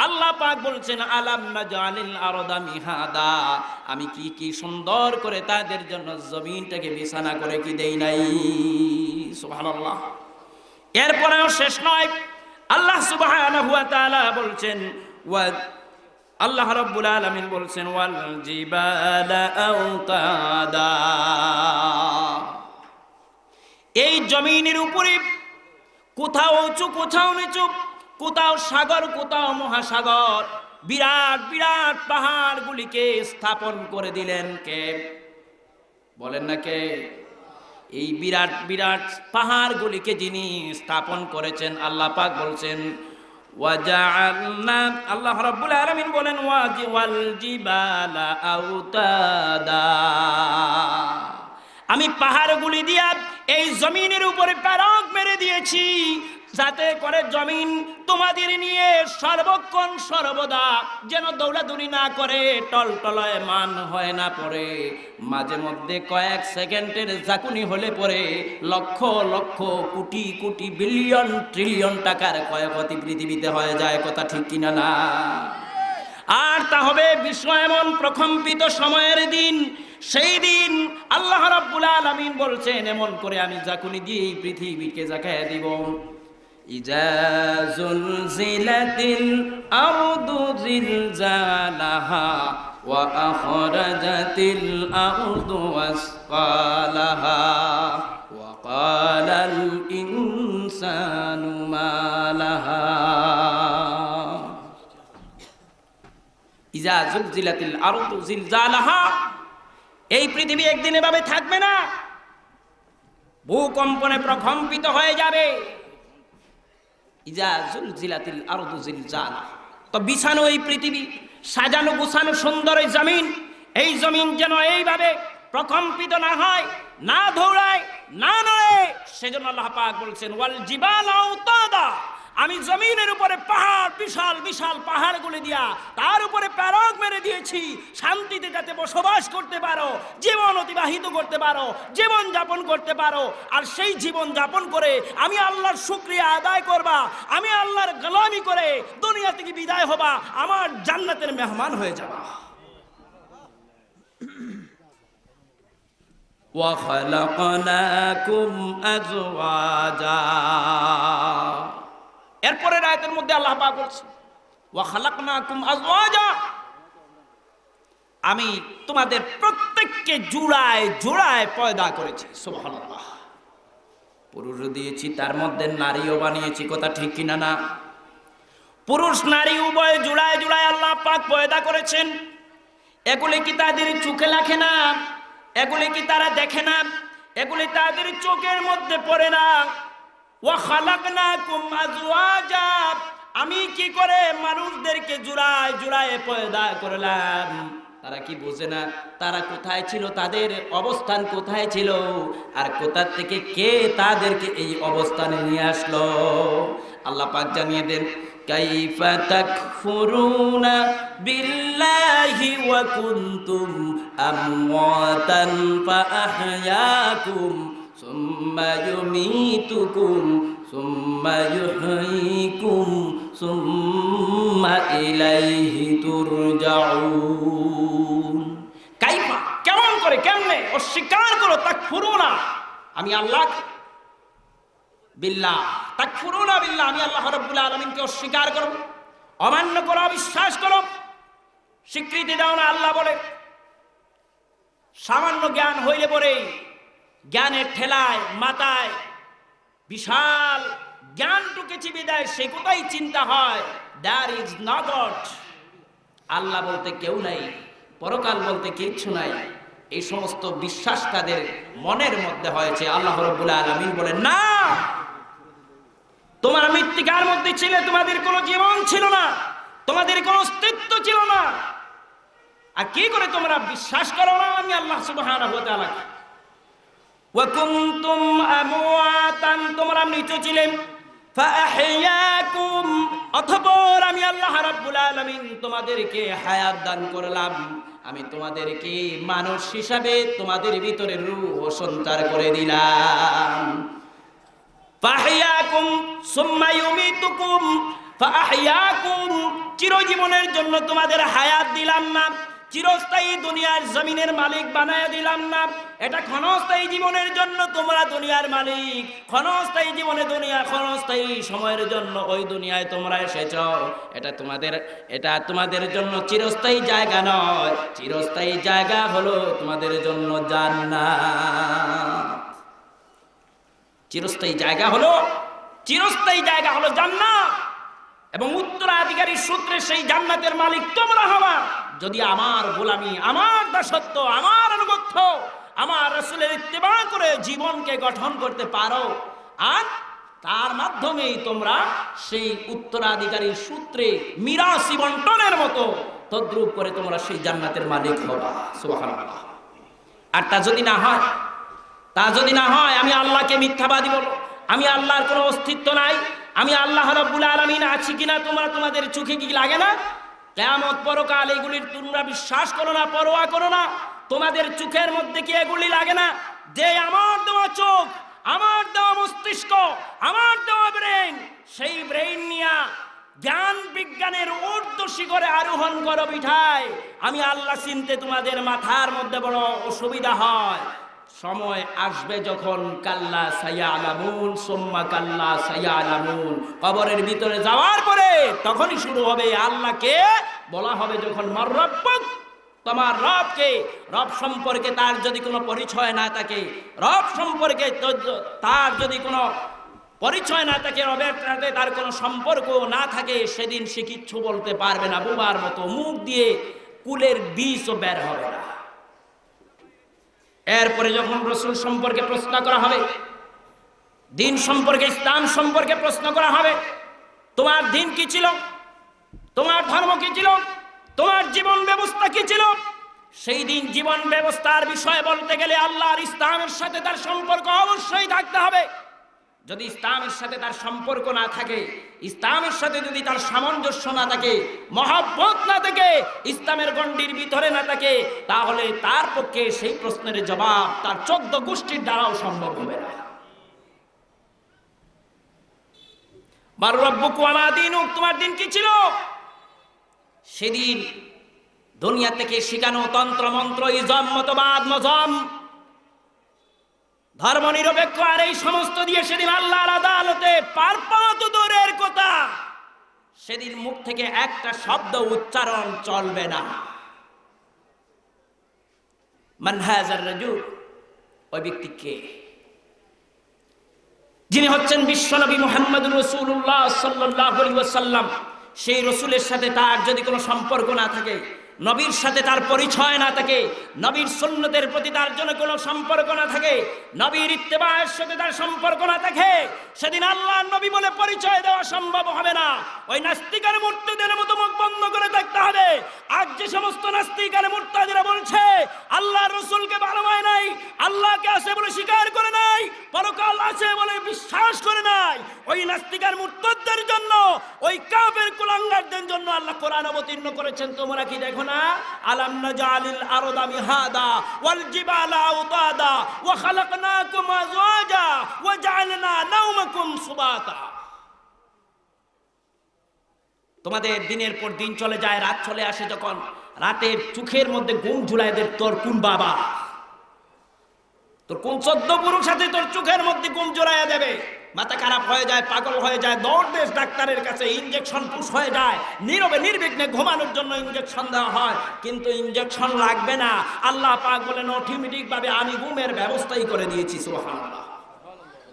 আল্লাহ পাক বলছেন আলাম নাজআলিল আরদা মিহাদা, আমি কি কি সুন্দর করে তাদের জন্য জমিনটাকে বিছানা করে কি দেই নাই? সুবহানাল্লাহ। এরপরেও শেষ নয়, আল্লাহ সুবহানাহু ওয়া তাআলা বলছেন, আল্লাহ রাব্বুল আলামিন বলছেন ওয়াল জিবালা আওতাদা, এই জমিনের উপরে কোথাও উঁচু, কোথাও নিচু, কোথাও সাগর, কোথাও মহাসাগর, বিরাট বিরাট পাহাড়গুলিকে স্থাপন করে দিলেন কে? বলেন না কে? এই বিরাট বিরাট পাহাড়গুলিকে যিনি স্থাপন করেছেন আল্লাহ পাক বলছেন ওয়াজআলনা, আল্লাহ রাব্বুল আলামিন বলেন ওয়াল জিবালা আওতাদা, আমি পাহাড়গুলি দিয়া এই জমিনের উপরে প্যারক মেরে দিয়েছি, যাতে করে জমিন তোমাদের নিয়ে সর্বক্ষণ সর্বদা যেন দৌড়াদৌড়ি না করে, টলটলয় মান হয় না পড়ে। মাঝে মধ্যে কয়েক সেকেন্ডের ঝাঁকুনি হলে পরে লক্ষ লক্ষ কোটি কোটি বিলিয়ন ট্রিলিয়ন টাকার ক্ষয়ক্ষতি পৃথিবীতে হয়ে যায়, কথা ঠিক কিনা না? আর তা হবে বিশ্ব এমন প্রকম্পিত সময়ের দিন, সেই দিন আল্লাহ রাব্বুল আলামিন বলছেন, এমন করে আমি ঝাঁকুনি দিয়ে এই পৃথিবীকে ঝাঁকাইয়া দিব। ইজা জুলজিলাতিল আরদু জিলজালাহা ওয়া আখরাজাতিল আরদু আসকালাহা ওয়া ক্বালাল ইনসানু মা লাহা। ইজা জুলজিলাতিল আরদু জিলজালাহা, এই পৃথিবী একদিন এভাবে থাকবে না, ভূকম্পনে প্রকম্পিত হয়ে যাবে। ইজা জুলজিলাতিল আরদু জিলজালাহা, তো বিছানো এই পৃথিবী, সাজানো গুছানো সুন্দর এই জমিন, এই জমিন যেন এইভাবে প্রকম্পিত না হয়, না দৌড়ায়, না নড়ে, সেজন্য আল্লাহ পাক বলছেন ওয়াল জিবাল আওতাদা, আমি জমিনের উপরে পাহাড়, বিশাল বিশাল পাহাড়গুলি দিয়া তার উপরে প্যারক মেরে দিয়েছি, শান্তিতে যাতে বসবাস করতে পারো, জীবন অতিবাহিত করতে পারো, জীবন যাপন করতে পারো। আর সেই জীবন যাপন করে আমি আল্লাহর শুকরিয়া আদায় করবা, আমি আল্লাহর গোলামি করে দুনিয়া থেকে বিদায় হবা, আমার জান্নাতের মেহমান হয়ে যাবা। ওয়া খালাকনাকুম আজওয়াজা, এরপরের আয়াতের মধ্যে আল্লাহ পাক বলছেন ওয়া খালাকনাকুম আজওয়াজা, আমি তোমাদের প্রত্যেককে জোড়ায় জোড়ায় পয়দা করেছি। সুবহানাল্লাহ, পুরুষ দিয়েছি, তার মধ্যে নারীও বানিয়েছি, কথা ঠিক কিনা না? পুরুষ নারী উভয় জোড়ায় জোড়ায় আল্লাহ পাক পয়দা করেছেন। এগুলি কি তাদের চোখে লাগে না? এগুলি কি তারা দেখে না? এগুলি তাদের চোখের মধ্যে পড়ে না? ওয়া খালাকনাকুম আজওয়াজা, আমি কি করে মানুষদেরকে জোড়ায় জোড়ায় পয়দা করলাম। তারা কি বোঝে না? তারা কোথায় ছিল, তাদের অবস্থান কোথায় ছিল, আর কোথা থেকে কে তাদেরকে এই অবস্থানে নিয়ে আসলো। আল্লাহ পাক জানিয়ে দেন কাইফা তাকফুরুনা বিল্লাহি ওয়া কুনতুম আমওয়াতান ফাআহয়াকুম সুম্মা ইউমীতুকুম সুম্মা ইউহয়ীকুম সুম্মা ইলাইহি তুরজাউন। কাইফা, কেমন করে, কেমনে অস্বীকার করো, তাকফুরুনা, আমি আল্লাহ, বিল্লাহ, তাকফুরুনা বিল্লাহ, আমি আল্লাহ রাব্বুল আলামিনকে অস্বীকার করো, অমান্য করো, অবিশ্বাস করো, স্বীকৃতি দাও না। আল্লাহ বলে সামান্য জ্ঞান হইলে পরে জ্ঞানের ঠেলায় মাথায় বিশাল জ্ঞান ঢুকেছে বিদায় সে কোথায় চিন্তা হয় দেয়ার ইজ নো গড, আল্লাহ বলতে কেউ নাই, পরকাল বলতে কিচ্ছু নাই। এই সমস্ত বিশ্বাস তাদের মনের মধ্যে হয়েছে। আল্লাহ রাব্বুল আলামিন বলেন না, তোমরা মৃত্তিকার মধ্যে ছিলে, তোমাদের কোনো জীবন ছিল না, তোমাদের কোনো অস্তিত্ব ছিল না, আর কি করে তোমরা বিশ্বাস করো না আমি আল্লাহ সুবহানাহু ওয়া তাআলা। ওয়া কুনতুম আমওয়াতান, তোমরা মৃত ছিলে, ফাআহইয়াকুম, অতঃপর আমি আল্লাহ রাব্বুল আলামিন তোমাদেরকে হায়াত দান করলাম, আমি তোমাদেরকে মানুষ হিসাবে তোমাদের ভিতরে রূহ সঞ্চার করে দিলাম। ফাআহইয়াকুম সুম্মা ইউমীতুকুম ফাআহইয়াকুম, চিরজীবনের জন্য তোমাদের হায়াত দিলাম না, চিরস্থায়ী দুনিয়ার জমিনের মালিক বানায়া দিলাম না, এটা ক্ষণস্থায়ী জীবনের জন্য তোমরা দুনিয়ার মালিক, ক্ষণস্থায়ী জীবনে দুনিয়া, ক্ষণস্থায়ী সময়ের জন্য ওই দুনিয়ায় তোমরা এসেছ, এটা তোমাদের জন্য চিরস্থায়ী জায়গা নয়, চিরস্থায়ী জায়গা হলো তোমাদের জন্য জান্নাত। চিরস্থায়ী জায়গা হলো জান্নাত, এবং উত্তরাধিকারী সূত্রে সেই জান্নাতের মালিক তোমরা হবা যদি আমার গোলামি, আমার দাসত্ব, আমার আনুগত্য, আমার রাসূলের ইত্তেবা করে জীবনকে গঠন করতে পারো, আর তার মাধ্যমেই তোমরা সেই উত্তরাধিকারী সূত্রে মিরাসি বন্টনের মতো তদ্রূপ করে তোমরা সেই জান্নাতের মালিক হবা। সুবহানাল্লাহ। আর তা যদি না হয় আমি আল্লাহকে মিথ্যাবাদী বলবো, আমি আল্লাহর কোনো অস্তিত্ব নাই, আমি আল্লাহ রাব্বুল আলামিন আছি কিনা তোমাদের চোখে কি লাগে না? কিয়ামত পরকাল এগুলির তোমরা বিশ্বাস করো না, পরোয়া করো না, তোমাদের চোখের মধ্যে কি এগুলি লাগে না যে আমার দেওয়া চোখ, আমার দেওয়া মস্তিষ্ক, আমার দেওয়া ব্রেন, সেই ব্রেন নিয়ে জ্ঞান বিজ্ঞানের ঊর্ধ্ব শিখরে আরোহণ করো বিঠায় আমি আল্লাহ চিনতে তোমাদের মাথার মধ্যে বড় অসুবিধা হয়। সময় আসবে যখন কাল্লা সায়ালামুন সুম্মা কাল্লা সায়ালামুন, কবরের ভিতরে যাওয়ার পরে তখনই শুরু হবে আল্লাহকে বলা হবে যখন মান রাব্বুক, তোমার রবকে, রব সম্পর্কে তার যদি কোনো পরিচয় না থাকে, রব সম্পর্কে তার যদি কোনো পরিচয় না থাকে, রবের সাথে তার কোনো সম্পর্ক না থাকে, সেদিন সে কিচ্ছু বলতে পারবে না, বোবার মতো মুখ দিয়ে কুলের বীজও বের হবে না। এরপরে যখন রাসূল সম্পর্কে প্রশ্ন করা হবে, দিন সম্পর্কে, ইসলাম সম্পর্কে প্রশ্ন করা হবে, তোমার দিন কি ছিল, তোমার ধর্ম কি ছিল, তোমার জীবন ব্যবস্থা কি ছিল, সেই দিন জীবন ব্যবস্থার বিষয়ে বলতে গেলে আল্লাহর ইসলামের সাথে তার সম্পর্ক অবশ্যই থাকতে হবে। যদি ইসলামের সাথে তার সম্পর্ক না থাকে, ইসলামের সাথে যদি তার সামঞ্জস্য না থাকে, মহব্বত না থাকে, ইসলামের গণ্ডির ভিতরে না থাকে, তাহলে তার পক্ষে সেই প্রশ্নের জবাব তার 14 গোষ্ঠীর দ্বারাও সম্ভব হবে না। মান রাব্বুক ওয়া মা দীনুক, তোমার দিন কি ছিল? সেদিন দুনিয়া থেকে শিখানো তন্ত্র মন্ত্র, ইজম, মতবাদ, মজম, ধর্ম নিরপেক্ষ আর এই সমস্ত দিয়ে সেদিন আল্লাহর আদালতে পার পাওয়া তো দূরের কথা, সেদিন মুখ থেকে একটা শব্দ উচ্চারণ চলবে না। মান হাযার রাজুল, ওই ব্যক্তি কে? যিনি হচ্ছেন বিশ্বনবী মুহাম্মদুর রাসূলুল্লাহ সাল্লাল্লাহু আলাইহি ওয়াসাল্লাম। সেই রাসূলের সাথে তার যদি কোনো সম্পর্ক না থাকে, নবীর সাথে তার পরিচয় না থাকে, নবীর সুন্নতের প্রতি তার জন্য কোনো সম্পর্ক না থাকে, নবীর ইত্তেবায়ের সাথে তার সম্পর্ক না থাকে, সেদিন আল্লাহর নবী বলে পরিচয় দেওয়া সম্ভব হবে না। ওই নাস্তিকের মুর্তাদের মতো মুখ বন্ধ করে থাকতে হবে। আজ যে সমস্ত নাস্তিকের মুর্তাদিরা বলছে আল্লাহর রাসূলকে ভালো হয় নাই, আল্লাহকে আছে বলে স্বীকার করে নাই, পরকাল আছে বলে বিশ্বাস করে নাই, ওই নাস্তিকের মুর্তাদদের জন্য, ওই কাফের কুলাঙ্গারদের জন্য আল্লাহ কোরআন অবতীর্ণ করেছেন। তোমরা কি দেখো না? আলাম নাজালিল আরদা মিহাদা ওয়াল জিবালা আওতাদা ওয়া খালাকনাকুম আজওয়াজা ওয়া জাআলনা নাওমাকুম সুবাতা। তোমাদের দিনের পর দিন চলে যায়, রাত চলে আসে, যখন রাতের চোখের মধ্যে ঘুম ঝুলায় দেয়, তোর কোন বাবা, তোর কোন 14 পুরুষ সাথে তোর চোখের মধ্যে ঘুম জড়াইয়া দেবে, মাথা খারাপ হয়ে যায়, পাগল হয়ে যায়, দৌড় দেশ ডাক্তারের কাছে, ইনজেকশন পুশ হয়ে যায়, নীরবে নির্বিঘ্নে ঘুমানোর জন্য ইনজেকশন দেওয়া হয়, কিন্তু ইনজেকশন লাগবে না। আল্লাহ পাক বলেন অটোমেটিক ভাবে আমি ঘুমের ব্যবস্থাই করে দিয়েছি। সুবহানাল্লাহ।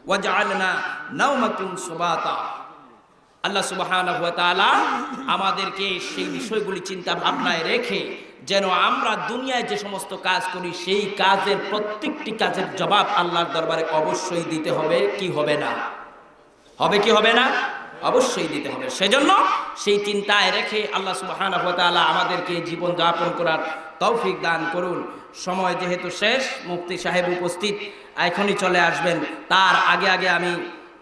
ওয়া জাআলনা নাওমাকুম সুবাতা। আল্লাহ সুবহানাহু ওয়া তাআলা আমাদেরকে সেই বিষয়গুলি চিন্তা ভাবনায় রেখে যেন আমরা দুনিয়ায় যে সমস্ত কাজ করি সেই কাজের প্রত্যেকটি কাজের জবাব আল্লাহর দরবারে অবশ্যই দিতে হবে। কি হবে না? হবে কি হবে না? অবশ্যই দিতে হবে। সেজন্য সেই চিন্তায় রেখে আল্লাহ সুবহানাহু ওয়া তাআলা আমাদেরকে জীবন যাপন করার তৌফিক দান করুন। সময় যেহেতু শেষ, মুফতি সাহেব উপস্থিত, এখনই চলে আসবেন। তার আগে আগে আমি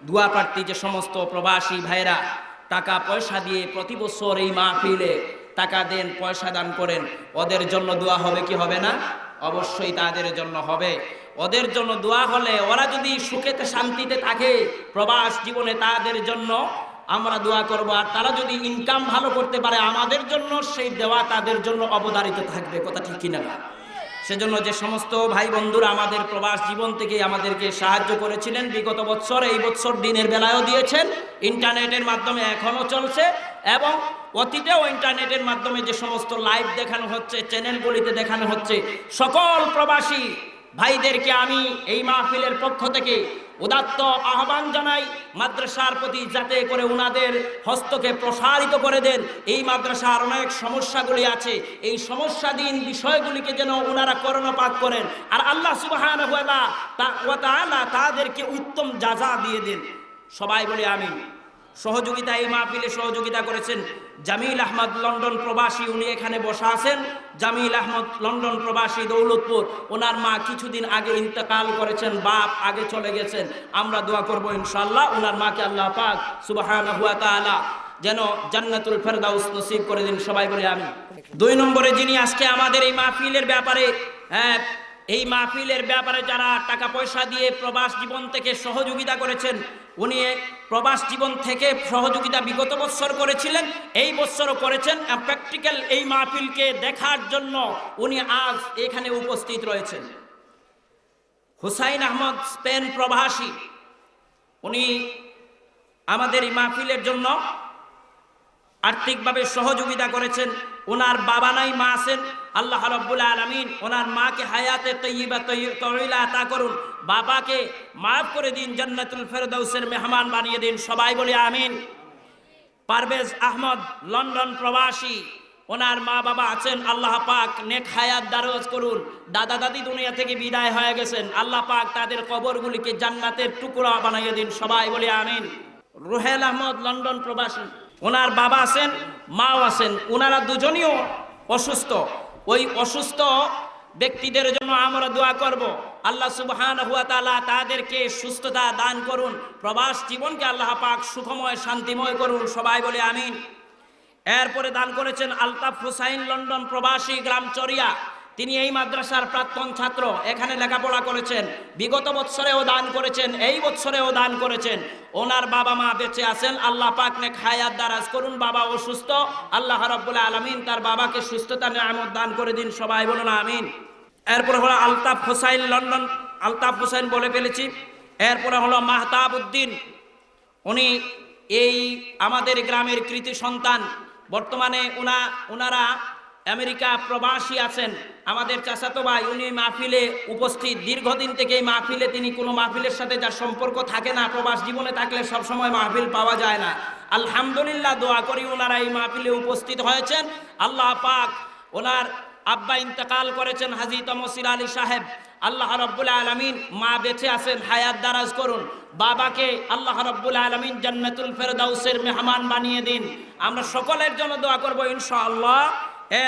দোয়া প্রার্থী যে সমস্ত প্রবাসী ভাইরা টাকা পয়সা দিয়ে প্রতি বছর এই মাহফিলে টাকা দেন, পয়সা দান করেন, ওদের জন্য দোয়া হবে কি হবে না? অবশ্যই তাদের জন্য হবে। ওদের জন্য দোয়া হলে ওরা যদি সুখেতে শান্তিতে থাকে প্রবাস জীবনে, তাদের জন্য আমরা দোয়া করব। আর তারা যদি ইনকাম ভালো করতে পারে আমাদের জন্য সেই দেওয়া তাদের জন্য অবধারিত থাকবে। কথা ঠিক কিনা? সেজন্য যে সমস্ত ভাই বন্ধুরা আমাদের প্রবাস জীবন থেকে আমাদেরকে সাহায্য করেছিলেন বিগত বছর, এই বছর দিনের বেলায়ও দিয়েছেন, ইন্টারনেটের মাধ্যমে এখনো চলছে, এবং অতীতেও ইন্টারনেটের মাধ্যমে যে সমস্ত লাইভ দেখানো হচ্ছে, চ্যানেলগুলিতে দেখানো হচ্ছে, সকল প্রবাসী ভাইদেরকে আমি এই মাহফিলের পক্ষ থেকে উদাত্ত আহ্বান জানাই মাদ্রাসার প্রতি, যাতে করে উনাদের হস্তকে প্রসারিত করে দেন। এই মাদ্রাসার অনেক সমস্যাগুলি আছে, এই সমস্যাধীন বিষয়গুলিকে যেন উনারা কর্ণপাত করেন, আর আল্লাহ সুবহানাহু ওয়া তাআলা তাদেরকে উত্তম জাযা দিয়ে দেন। সবাই বলি আমিন। সহযোগিতা, এই মাহফিলে সহযোগিতা করেছেন জামিল আহমদ লন্ডন প্রবাসী, উনি এখানে বসা আছেন। জামিল আহমদ লন্ডন প্রবাসী, দৌলতপুর। ওনার মা কিছুদিন আগে ইন্তেকাল করেছেন, বাপ আগে চলে গেছেন। আমরা দোয়া করব ইনশাআল্লাহ ওনার মাকে আল্লাহ পাক সুবহানাহু ওয়া তাআলা যেন জান্নাতুল ফেরদাউস নসিব করে দিন। সবাই বলে আমিন। 2 নম্বরে যিনি আজকে আমাদের এই মাহফিলের ব্যাপারে এই মাহফিলের ব্যাপারে যারা টাকা পয়সা দিয়ে প্রবাস জীবন থেকে সহযোগিতা করেছেন, উনি প্রবাস জীবন থেকে সহযোগিতা বিগত বৎসর করেছিলেন, এই বৎসরও করেছেন। প্র্যাকটিক্যাল এই মাহফিলকে দেখার জন্য উনি আজ এখানে উপস্থিত রয়েছেন। হুসাইন আহমদ স্পেন প্রবাসী, উনি আমাদের এই মাহফিলের জন্য আর্থিকভাবে সহযোগিতা করেছেন। ওনার বাবা নাই, মা আছেন। আল্লাহ রাব্বুল আলামিন ওনার মাকে হায়াতে তয়্যিবা তওয়িলা আতা করুন, বাবাকে মাফ করে দিন, জান্নাতুল ফেরদাউসের মেহমান বানিয়ে দিন, সবাই বলি আমিন। পারভেজ আহমদ লন্ডন প্রবাসী, ওনার মা বাবা আছেন, আল্লাহ পাক নেক হায়াত দারাজ করুন। দাদা দাদি দুনিয়া থেকে বিদায় হয়ে গেছেন, আল্লাহ পাক তাদের কবরগুলিকে জান্নাতের টুকরা বানিয়ে দিন, সবাই বলি আমিন। রুহেল আহমদ লন্ডন প্রবাসী, ওনার বাবা আছেন, মাও আছেন, ওনারা দুজনেও অসুস্থ। ওই অসুস্থ ব্যক্তিদের জন্য আমরা দোয়া করব, আল্লাহ সুবহানাহু ওয়া তাআলা তাদেরকে সুস্থতা দান করুন, প্রবাস জীবনকে আল্লাহ পাক সুখময় শান্তিময় করুন, সবাই বলে আমিন। এরপরে দান করেছেন আলতাফ হুসাইন লন্ডন প্রবাসী, গ্রাম চরিয়া। তিনি এই মাদ্রাসার প্রাক্তন ছাত্র, এখানে লেখাপড়া করেছেন, বিগত বৎসরেও দান করেছেন, এই বৎসরেও দান করেছেন। ওনার বাবা মা বেঁচে আছেন, আল্লাহ পাক নেক হায়াত দারাজ করুন। বাবা অসুস্থ, আল্লাহ রাব্বুল আলামিন তার বাবাকে সুস্থতা নেয়ামত দান করে দিন, সবাই বলুন আমিন। এরপরে হলো আলতাফ হুসাইন লন্ডন, আলতাফ হুসাইন বলে ফেলেছি। এরপরে হলো মাহতাব উদ্দিন, উনি এই আমাদের গ্রামের কৃতি সন্তান। বর্তমানে ওনারা আমেরিকা প্রবাসী আছেন। আমাদের চাচাতো ভাই, উনি মাহফিলে উপস্থিত, দীর্ঘদিন থেকে এই মাহফিলে তিনি কোনো মাহফিলের সাথে যার সম্পর্ক থাকে না, প্রবাস জীবনে থাকলে সবসময় মাহফিল পাওয়া যায় না। আলহামদুলিল্লাহ, দোয়া করি ওনারা এই মাহফিলে উপস্থিত হয়েছেন। আল্লাহ পাক ওনার আব্বা ইন্তেকাল করেছেন হাজী তমসির আলী সাহেব, আল্লাহ রাব্বুল আলামিন মা বেঁচে আছেন, হায়াত দারাজ করুন। বাবাকে আল্লাহ রাব্বুল আলামিন জান্নাতুল ফেরদাউসের মেহমান বানিয়ে দিন। আমরা সকলের জন্য দোয়া করব ইনশাআল্লাহ।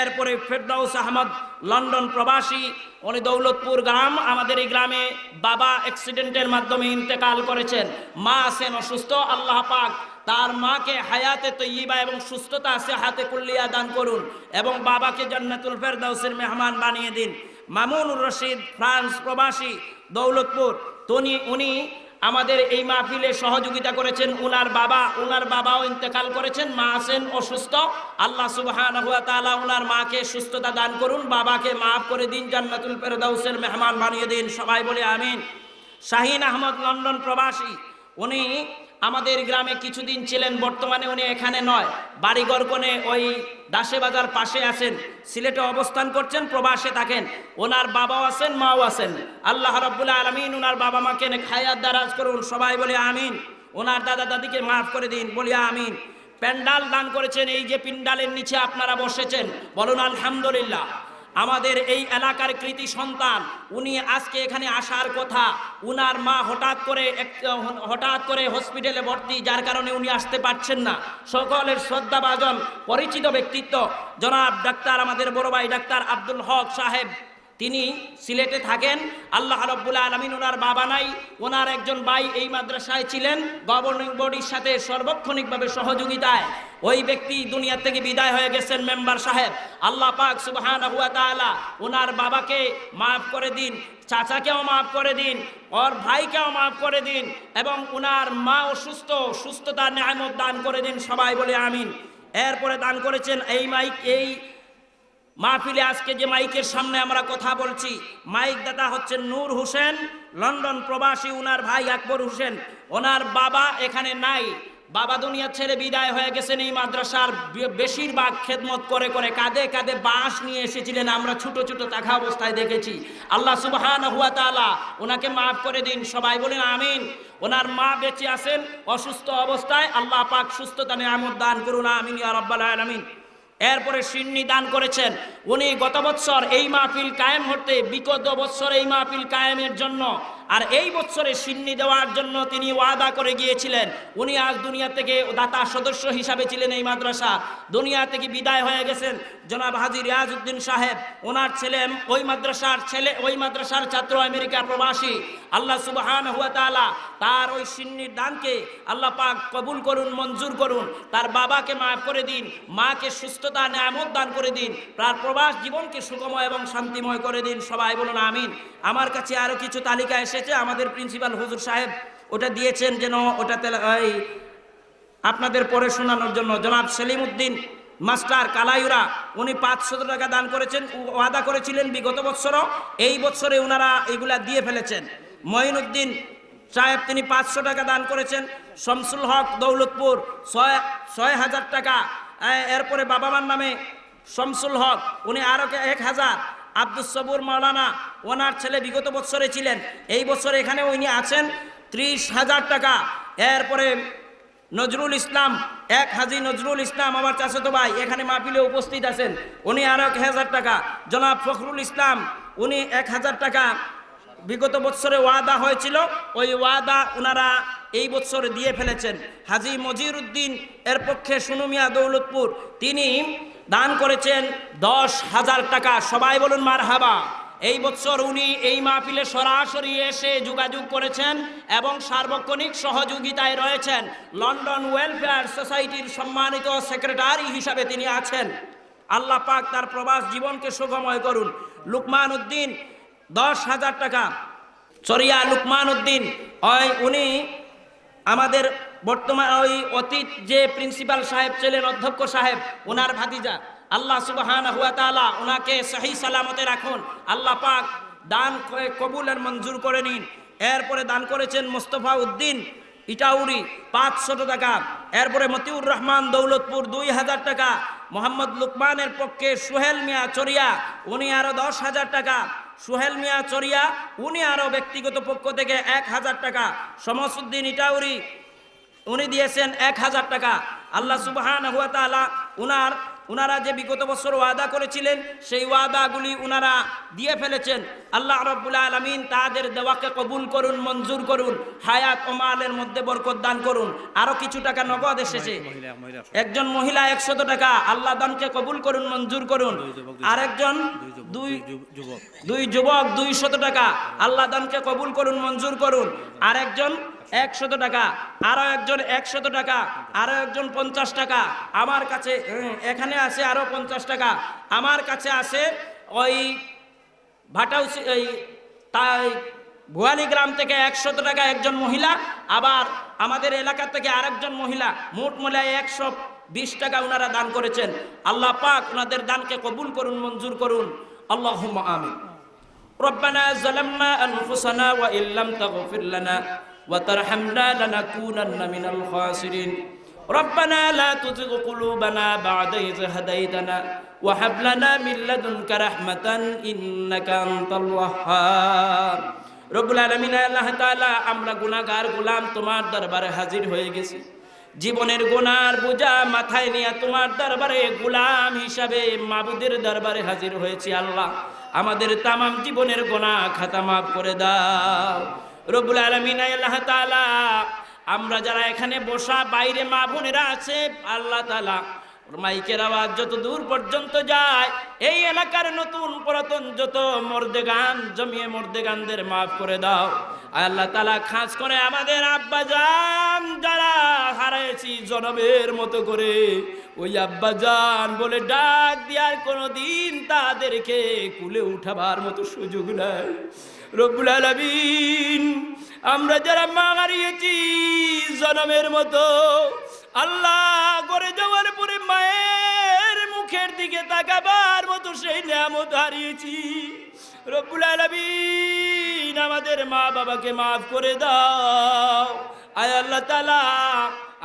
এরপরে ফেরদাউস আহমদ লন্ডন প্রবাসী, উনি দৌলতপুর গ্রাম, আমাদের এই গ্রামে বাবা অ্যাক্সিডেন্টের মাধ্যমে ইন্তেকাল করেছেন, মা আছেন অসুস্থ, আল্লাহ পাক তার মাকে হায়াতে তয়্যিবা এবং সুস্থতা সেহাতে কুল্লিয়া দান করুন এবং বাবাকে জান্নাতুল ফেরদাউসের মেহমান বানিয়ে দিন। মামুনুর রশিদ ফ্রান্স প্রবাসী, দৌলতপুর, উনি আমাদের এই মাহফিলে সহযোগিতা করেছেন। ওনার বাবাও ইন্তেকাল করেছেন, মা আছেন অসুস্থ, আল্লাহ সুবহানাহু ওয়া তাআলা ওনার মাকে সুস্থতা দান করুন, বাবাকে মাফ করে দিন, জান্নাতুল ফেরদাউসের মেহমান বানিয়ে দিন, সবাই বলে আমিন। শাহিন আহমদ লন্ডন প্রবাসী, উনি আমাদের গ্রামে কিছুদিন ছিলেন, বর্তমানে উনি এখানে নয়, বাড়িঘর কোণে ওই দাসে বাজার পাশে আছেন, সিলেটে অবস্থান করছেন, প্রবাসে থাকেন। ওনার বাবাও আছেন, মাও আছেন, আল্লাহ রাব্বুল আলামিন ওনার বাবা মাকে নেক হায়াত দারাজ করুন, সবাই বলে আমিন। ওনার দাদা দাদিকে মাফ করে দিন, বলি আমিন। প্যান্ডাল দান করেছেন, এই যে প্যান্ডালের নিচে আপনারা বসেছেন, বলুন আলহামদুলিল্লাহ। আমাদের এই এলাকার কৃতি সন্তান, উনি আজকে এখানে আসার কথা, উনার মা হঠাৎ করে হসপিটালে ভর্তি, যার কারণে উনি আসতে পারছেন না। সকলের শ্রদ্ধাভাজন পরিচিত ব্যক্তিত্ব জনাব ডাক্তার, আমাদের বড় ভাই ডাক্তার আব্দুল হক সাহেব, তিনি সিলেটে থাকেন। আল্লাহ রাব্বুল আলামিন ওনার বাবা নাই, ওনার একজন ভাই এই মাদ্রাসায় ছিলেন, গভর্নিং বডির সাথে সার্বক্ষণিকভাবে সহযোগিতায় ওই ব্যক্তি দুনিয়া থেকে বিদায় হয়ে গেছেন, মেম্বার সাহেব। আল্লাহ পাক সুবহানাহু ওয়া তাআলা ওনার বাবাকে মাফ করে দিন, চাচাকেও মাফ করে দিন, ওর ভাইকেও মাফ করে দিন এবং ওনার মা অসুস্থ, সুস্থতার নেয়ামত দান করে দিন, সবাই বলে আমিন। এরপরে দান করেছেন এই মাহফিলে আজকে যে মাইকের সামনে আমরা কথা বলছি, মাইক দাতা হচ্ছেন নূর হোসেন লন্ডন প্রবাসী, ওনার ভাই আকবর হোসেন। ওনার বাবা এখানে নাই, বাবা দুনিয়া ছেড়ে বিদায় হয়ে গেছেন। এই মাদ্রাসার বেশিরভাগ খেদমত করে করে কাঁধে কাঁধে বাঁশ নিয়ে এসেছিলেন, আমরা ছোট ছোট থাকা অবস্থায় দেখেছি। আল্লাহ সুবহানাহু ওয়া তাআলা ওনাকে মাফ করে দিন, সবাই বলেন আমিন। ওনার মা বেঁচে আছেন অসুস্থ অবস্থায়, আল্লাহ পাক সুস্থতা নেয়ামত দান করুন, আমিন ইয়া রাব্বাল আলামিন। এরপরে সিন্নি দান করেছেন, উনি গত বছর এই মাহফিল কায়েম হতে, বিগত বছর এই মাহফিল কায়েমের জন্য আর এই বছরে সিন্নি দেওয়ার জন্য তিনি ওয়াদা করে গিয়েছিলেন। উনি আজ দুনিয়া থেকে দাতা সদস্য হিসাবে ছিলেন এই মাদ্রাসা, দুনিয়া থেকে বিদায় হয়ে গেছেন জনাব হাজী রিয়াজউদ্দিন সাহেব। ওনার ছেলে ওই মাদ্রাসার ছাত্র, আমেরিকা প্রবাসী। আল্লাহ সুবহানাহু ওয়া তাআলা তার ওই সিন্নির দানকে আল্লাহ পাক কবুল করুন, মঞ্জুর করুন। তার বাবাকে মাফ করে দিন, মাকে সুস্থতা নিয়ামত দান করে দিন, তার প্রবাস জীবনকে সুখময় এবং শান্তিময় করে দিন। সবাই বলুন আমিন। আমার কাছে আরো কিছু তালিকা এসেছে, আমাদের প্রিন্সিপাল হুজুর সাহেব ওটা দিয়েছেন, যেন ওটা আপনাদের পড়ে শোনানোর জন্য। জনাব সেলিম উদ্দিন মাস্টার কালাইউরা, উনি 500 টাকা দান করেছেন, ওয়াদা করেছিলেন বিগত বছরও, এই বছরে ওনারা এগুলা দিয়ে ফেলেছেন। মঈনুদ্দিন সাহেব তিনি 500 টাকা দান করেছেন। শামসুল হক দৌলতপুর 6,000 টাকা। এরপরে বাবা মার নামে শামসুল হক, উনি আরো 1,000। আব্দুস সবুর মাওলানা, ওনার ছেলে বিগত বছরে ছিলেন, এই বছরে এখানে উনি আছেন 30,000 টাকা। এরপরে নজরুল ইসলাম, হাজী নজরুল ইসলাম আমার চাচাতো ভাই, এখানে মাহফিলে উপস্থিত আছেন, উনি আরো 1,000 টাকা। জনাব ফখরুল ইসলাম, উনি 1,000 টাকা বিগত বছরে ওয়াদা হয়েছিল, ওই ওয়াদা ওনারা এই বছরে দিয়ে ফেলেছেন। হাজী মজির উদ্দিন এর পক্ষে সুনুমিয়া দৌলতপুর, তিনি দান করেছেন 10,000 টাকা। সবাই বলুন মারহাবা। এই বছর উনি এই মাহফিলে সরাসরি এসে যোগাযোগ করেছেন এবং সার্বক্ষণিক সহযোগিতায় রয়েছেন। লন্ডন ওয়েলফেয়ার সোসাইটির সম্মানিত সেক্রেটারি হিসাবে তিনি আছেন। আল্লাহ পাক তার প্রবাস জীবনকে সুখময় করুন। লুকমান উদ্দিন 10,000 টাকা। চরিয়া লুকমান উদ্দিন, উনি আমাদের বর্তমান অতীত যে প্রিন্সিপাল সাহেব ছিলেন, অধ্যক্ষ সাহেব, ওনার ভাতিজা। আল্লাহ সুবহানাহু ওয়া তাআলা ওনাকে সহি সালামতে রাখুন। আল্লাহ পাক দান কবুল আর মঞ্জুর করে নিন। এরপরে দান করেছেন মোস্তফা উদ্দিন ইটাউরি 500 টাকা। এরপরে মতিউর রহমান দৌলতপুর 2,000 টাকা। মোহাম্মদ লুকমানের পক্ষে সোহেল মিয়া চরিয়া, উনি আরো 10,000 টাকা। সোহেল মিয়া চরিয়া, উনি আরো ব্যক্তিগত পক্ষ থেকে 1,000 টাকা। শমসউদ্দিন ইটাউরি, উনি দিয়েছেন 1,000 টাকা। আল্লাহ সুবহানাহু ওয়া তাআলা উনারা যে বিগত বছর ওয়াদা করেছিলেন সেই ওয়াদাগুলি উনারা দিয়ে ফেলেছেন। আল্লাহ রাব্বুল আলামিন তাদের দেওয়াকে কবুল করুন, মঞ্জুর করুন, হায়াত ও মালের মধ্যে বরকত দান করুন। আরো কিছু টাকা নগদ এসেছে। একজন মহিলা 100 টাকা, আল্লাহ দানকে কবুল করুন, মঞ্জুর করুন। আরেকজন দুই যুবক 200 টাকা, আল্লাহ দানকে কবুল করুন, মঞ্জুর করুন। আরেকজন 100 টাকা, আরো একজন 100 টাকা, আরো একজন 50 টাকা। আমার কাছে এখানে আছে আরো 50 টাকা। আমার কাছে আছে ওই ভাটাউসি ভুয়ালি গ্রাম থেকে 100 টাকা একজন মহিলা, আবার আমাদের এলাকা থেকে আরেকজন মহিলা, মোট মিলায় 120 টাকা ওনারা দান করেছেন। আল্লাহ পাক ওনাদের দানকে কবুল করুন, মঞ্জুর করুন। আল্লাহুম্মা আমিন। রব্বানা যালামনা আনফুসানা ওয়া ইল্লাম তাগফির লানা ওয়া তারহামনা লানাকুনান্না মিনাল খাসিরিন। রব্বানা লা তুযিগ কুলুবানা বা'দা ইয হাদাইতানা ওয়া হাব লানা মিন লাদুনকা রাহমাতান ইন্নাকা আনতাল ওয়াহ্হাব। রব্বুল আলামিন, আল্লাহ তাআলা, আমরা গুনাহগার গোলাম তোমার দরবারে হাজির হয়ে গেছি। জীবনের গুনার বোঝা মাথায় নিয়ে তোমার দরবারে গোলাম হিসাবে মাবুদের দরবারে হাজির হয়েছি। আল্লাহ, আমাদের তামাম জীবনের গুনাহ খাতা মাফ করে দাও। রব্বুল আলামিন, আল্লাহ তাআলা, আমরা যারা এখানে বসা, বাইরে মা বোনেরা আছে, আল্লাহ তাআলা মাইকের আওয়াজ যত দূর পর্যন্ত যায়, এই এলাকার নতুন পুরাতন যত মর্দেগান জমিয়ে মর্দেগানদের মাফ করে দাও। আল্লাহ তাআলা, খাস করে আমাদের আব্বাজান যারা হারাইছি জনমের মতো করে, ওই আব্বাজান বলে ডাক দেওয়ার কোনোদিন তাদেরকে কুলে উঠাবার মতো সুযোগ নাই। রব্বুল আলামিন, আমরা যারা মা হারিয়েছি জনমের মতো, আল্লাহ করে যাওয়ার পরে মায়ের মুখের দিকে তাকাবার মতো সেই নিয়ামত হারিয়েছি। রব্বুল আলামিন, আমাদের মা বাবাকে মাফ করে দাও। আয় আল্লাহ তাআলা,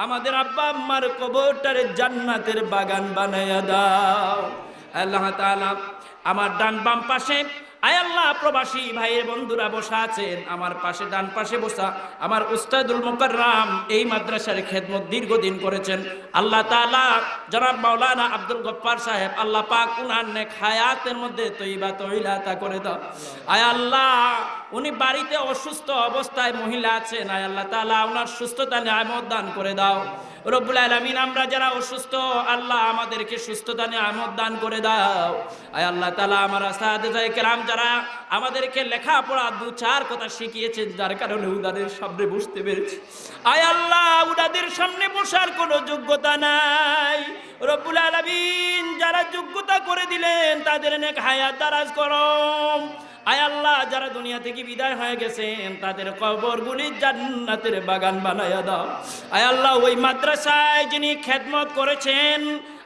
আমাদের আব্বা আম্মার কবরটারে জান্নাতের বাগান বানায়া দাও। আল্লাহ তাআলা, আমার ডান বাম পাশে আয় আল্লাহ প্রবাসী ভাইয়ের বন্ধুরা বসা আছেন, আমার পাশে ডান পাশে বসা আমার উস্তাদুল মুকাররম এই মাদ্রাসার খেদমত দীর্ঘদিন করেছেন। আল্লাহ তাআলা জনাব মাওলানা আব্দুল গফফার সাহেব, আল্লাহ পাক উনার নেক হায়াতের মধ্যে তয়্যিবা তয়্যিলা তা করে দাও। আয় আল্লাহ, উনি বাড়িতে অসুস্থ অবস্থায় মহিলা আছেন, আয় আল্লাহ তাআলা ওনার সুস্থতা নিয়ামত দান করে দাও। রব্বুল আলামিন আমরা যারা অসুস্থ আল্লাহ আমাদেরকে সুস্থতা নিয়ামত দান করে দাও। আয় আল্লাহ তাআলা আমার আসাতিজায়ে কেরাম যারা আমাদেরকে লেখাপড়া দু চার কথা শিখিয়েছেন, যার কারণে উনাদের সামনে বসতে পেরেছি, আয় আল্লাহ উনাদের সামনে বসার কোনো যোগ্যতা নাই। রব্বুল আলামিন যারা যোগ্যতা করে দিলেন তাদের নেক হায়াত দারাজ করো। আয় আল্লাহ যারা দুনিয়া থেকে বিদায় হয়ে গেছেন তাদের কবরগুলি জান্নাতের বাগান বানায়া দাও। আয় আল্লাহ ওই মাদ্রাসায় যিনি খেদমত করেছেন,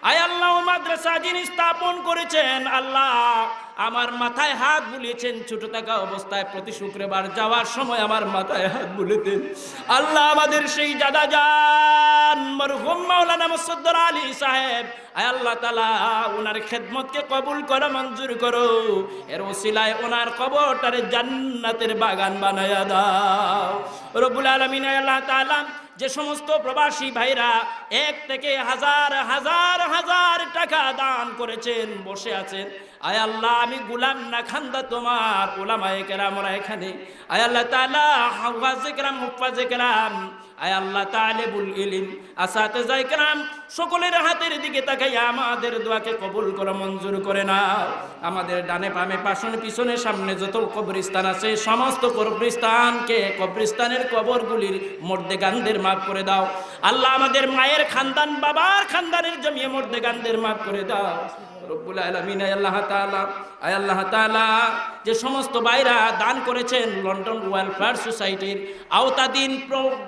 আয় আল্লাহ ওই মাদ্রাসা যিনি স্থাপন করেছেন, আল্লাহ আমার মাথায় হাত বুলিয়েছেন ছোট থাকা অবস্থায়, প্রতি শুক্রবার যাওয়ার সময় আমার মাথায় হাত বুলেতেন। আল্লাহ আমাদের সেই দাদা জান মরহুম মাওলানা মুসাদ্দার আলী সাহেব, আয় আল্লাহ তাআলা ওনার খেদমতকে কবুল করো, মঞ্জুর করো। এর ওসিলায় ওনার কবরটারে জান্নাতের বাগান বানায়া দাও। রব্বুল আলামিন আয় আল্লাহ তাআলা যে সমস্ত প্রবাসী ভাইরা এক থেকে হাজার হাজার হাজার টাকা দান করেছেন, বসে আছেন, আয় আল্লাহ আমি গুলাম না খান্দা তোমার উলামায়ে কেরামরা এখানে, আয় আল্লাহ তাআলা হাফেজে কেরাম মুফাজ্জে কেরাম, আয় আল্লাহ তালিবুল ইলম আসাতিজায়ে কেরাম সকলের হাতের দিকে তাকাইয়া আমাদের দোয়াকে কবুল করো, মঞ্জুর করে নাও। আমাদের ডানে বামে পাশনে পিছনে সামনে যত কবরস্থান আছে সমস্ত কবরস্থানকে, কবরস্থানের কবরগুলির মর্দেগানদের মাফ করে দাও। আল্লাহ আমাদের মায়ের খানদান বাবার খানদানের জমিয়ে মর্দেগানদের মাফ করে দাও। রব্বুল আলামিন আয় আল্লাহ তাআলা যে সমস্ত ভাইরা দান করেছেন লন্ডন ওয়েলফেয়ার সোসাইটির আওতাধীন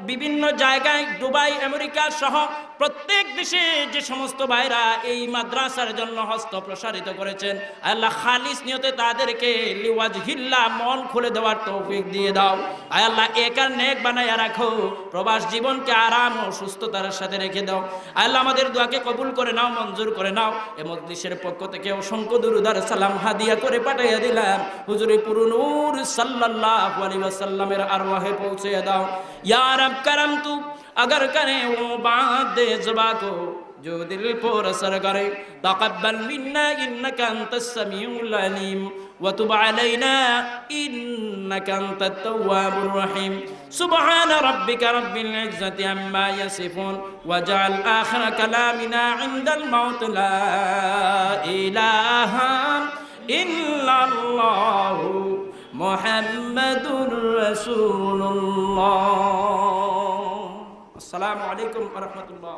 বিভিন্ন জায়গায়, দুবাই আমেরিকা সহ প্রত্যেক দেশে যে সমস্ত ভাইরা এই মাদ্রাসার জন্য হস্ত প্রসারিত করেছেন, আল্লাহ খালিস নিয়তে তাদেরকে লিওয়াজহিল্লাহ মন খুলে দেওয়ার তৌফিক দিয়ে দাও। আয় আল্লাহ একার নেক বানায়া রাখো, প্রবাস জীবনকে আরাম ও সুস্থতার সাথে রেখে দাও। আল্লাহ আমাদের দোয়াকে কবুল করে নাও, মঞ্জুর করে নাও। এ মজলিসের পক্ষ থেকে অসংখ্য দুরূদ আর সালাম হাদিয়া করে পাঠিয়ে দিলাম, হুজুরে পুরো নূর সাল্লাল্লাহু আলাইহি ওয়াসাল্লামের আরওয়াহে পৌঁছে দাও। ইয়া রব করম তু अगर करे वो बात दे जुबा को जो दिल पर असर करे, तक़ब्बल मिन्ना इन्नका अंतस समीउल अलीम व तुब अलैना इन्नका अंतत तव्वाबुर रहीम। सुब्हान रब्बिका रब्बिल इज्जति अम्मा यसिफून व जअल आखिर कलामिना इंदल मौत ला इलाहा इल्लल्लाहु मुहम्मदुर रसूलुल्लाह। আসসালামু আলাইকুম ওয়া রাহমাতুল্লাহ।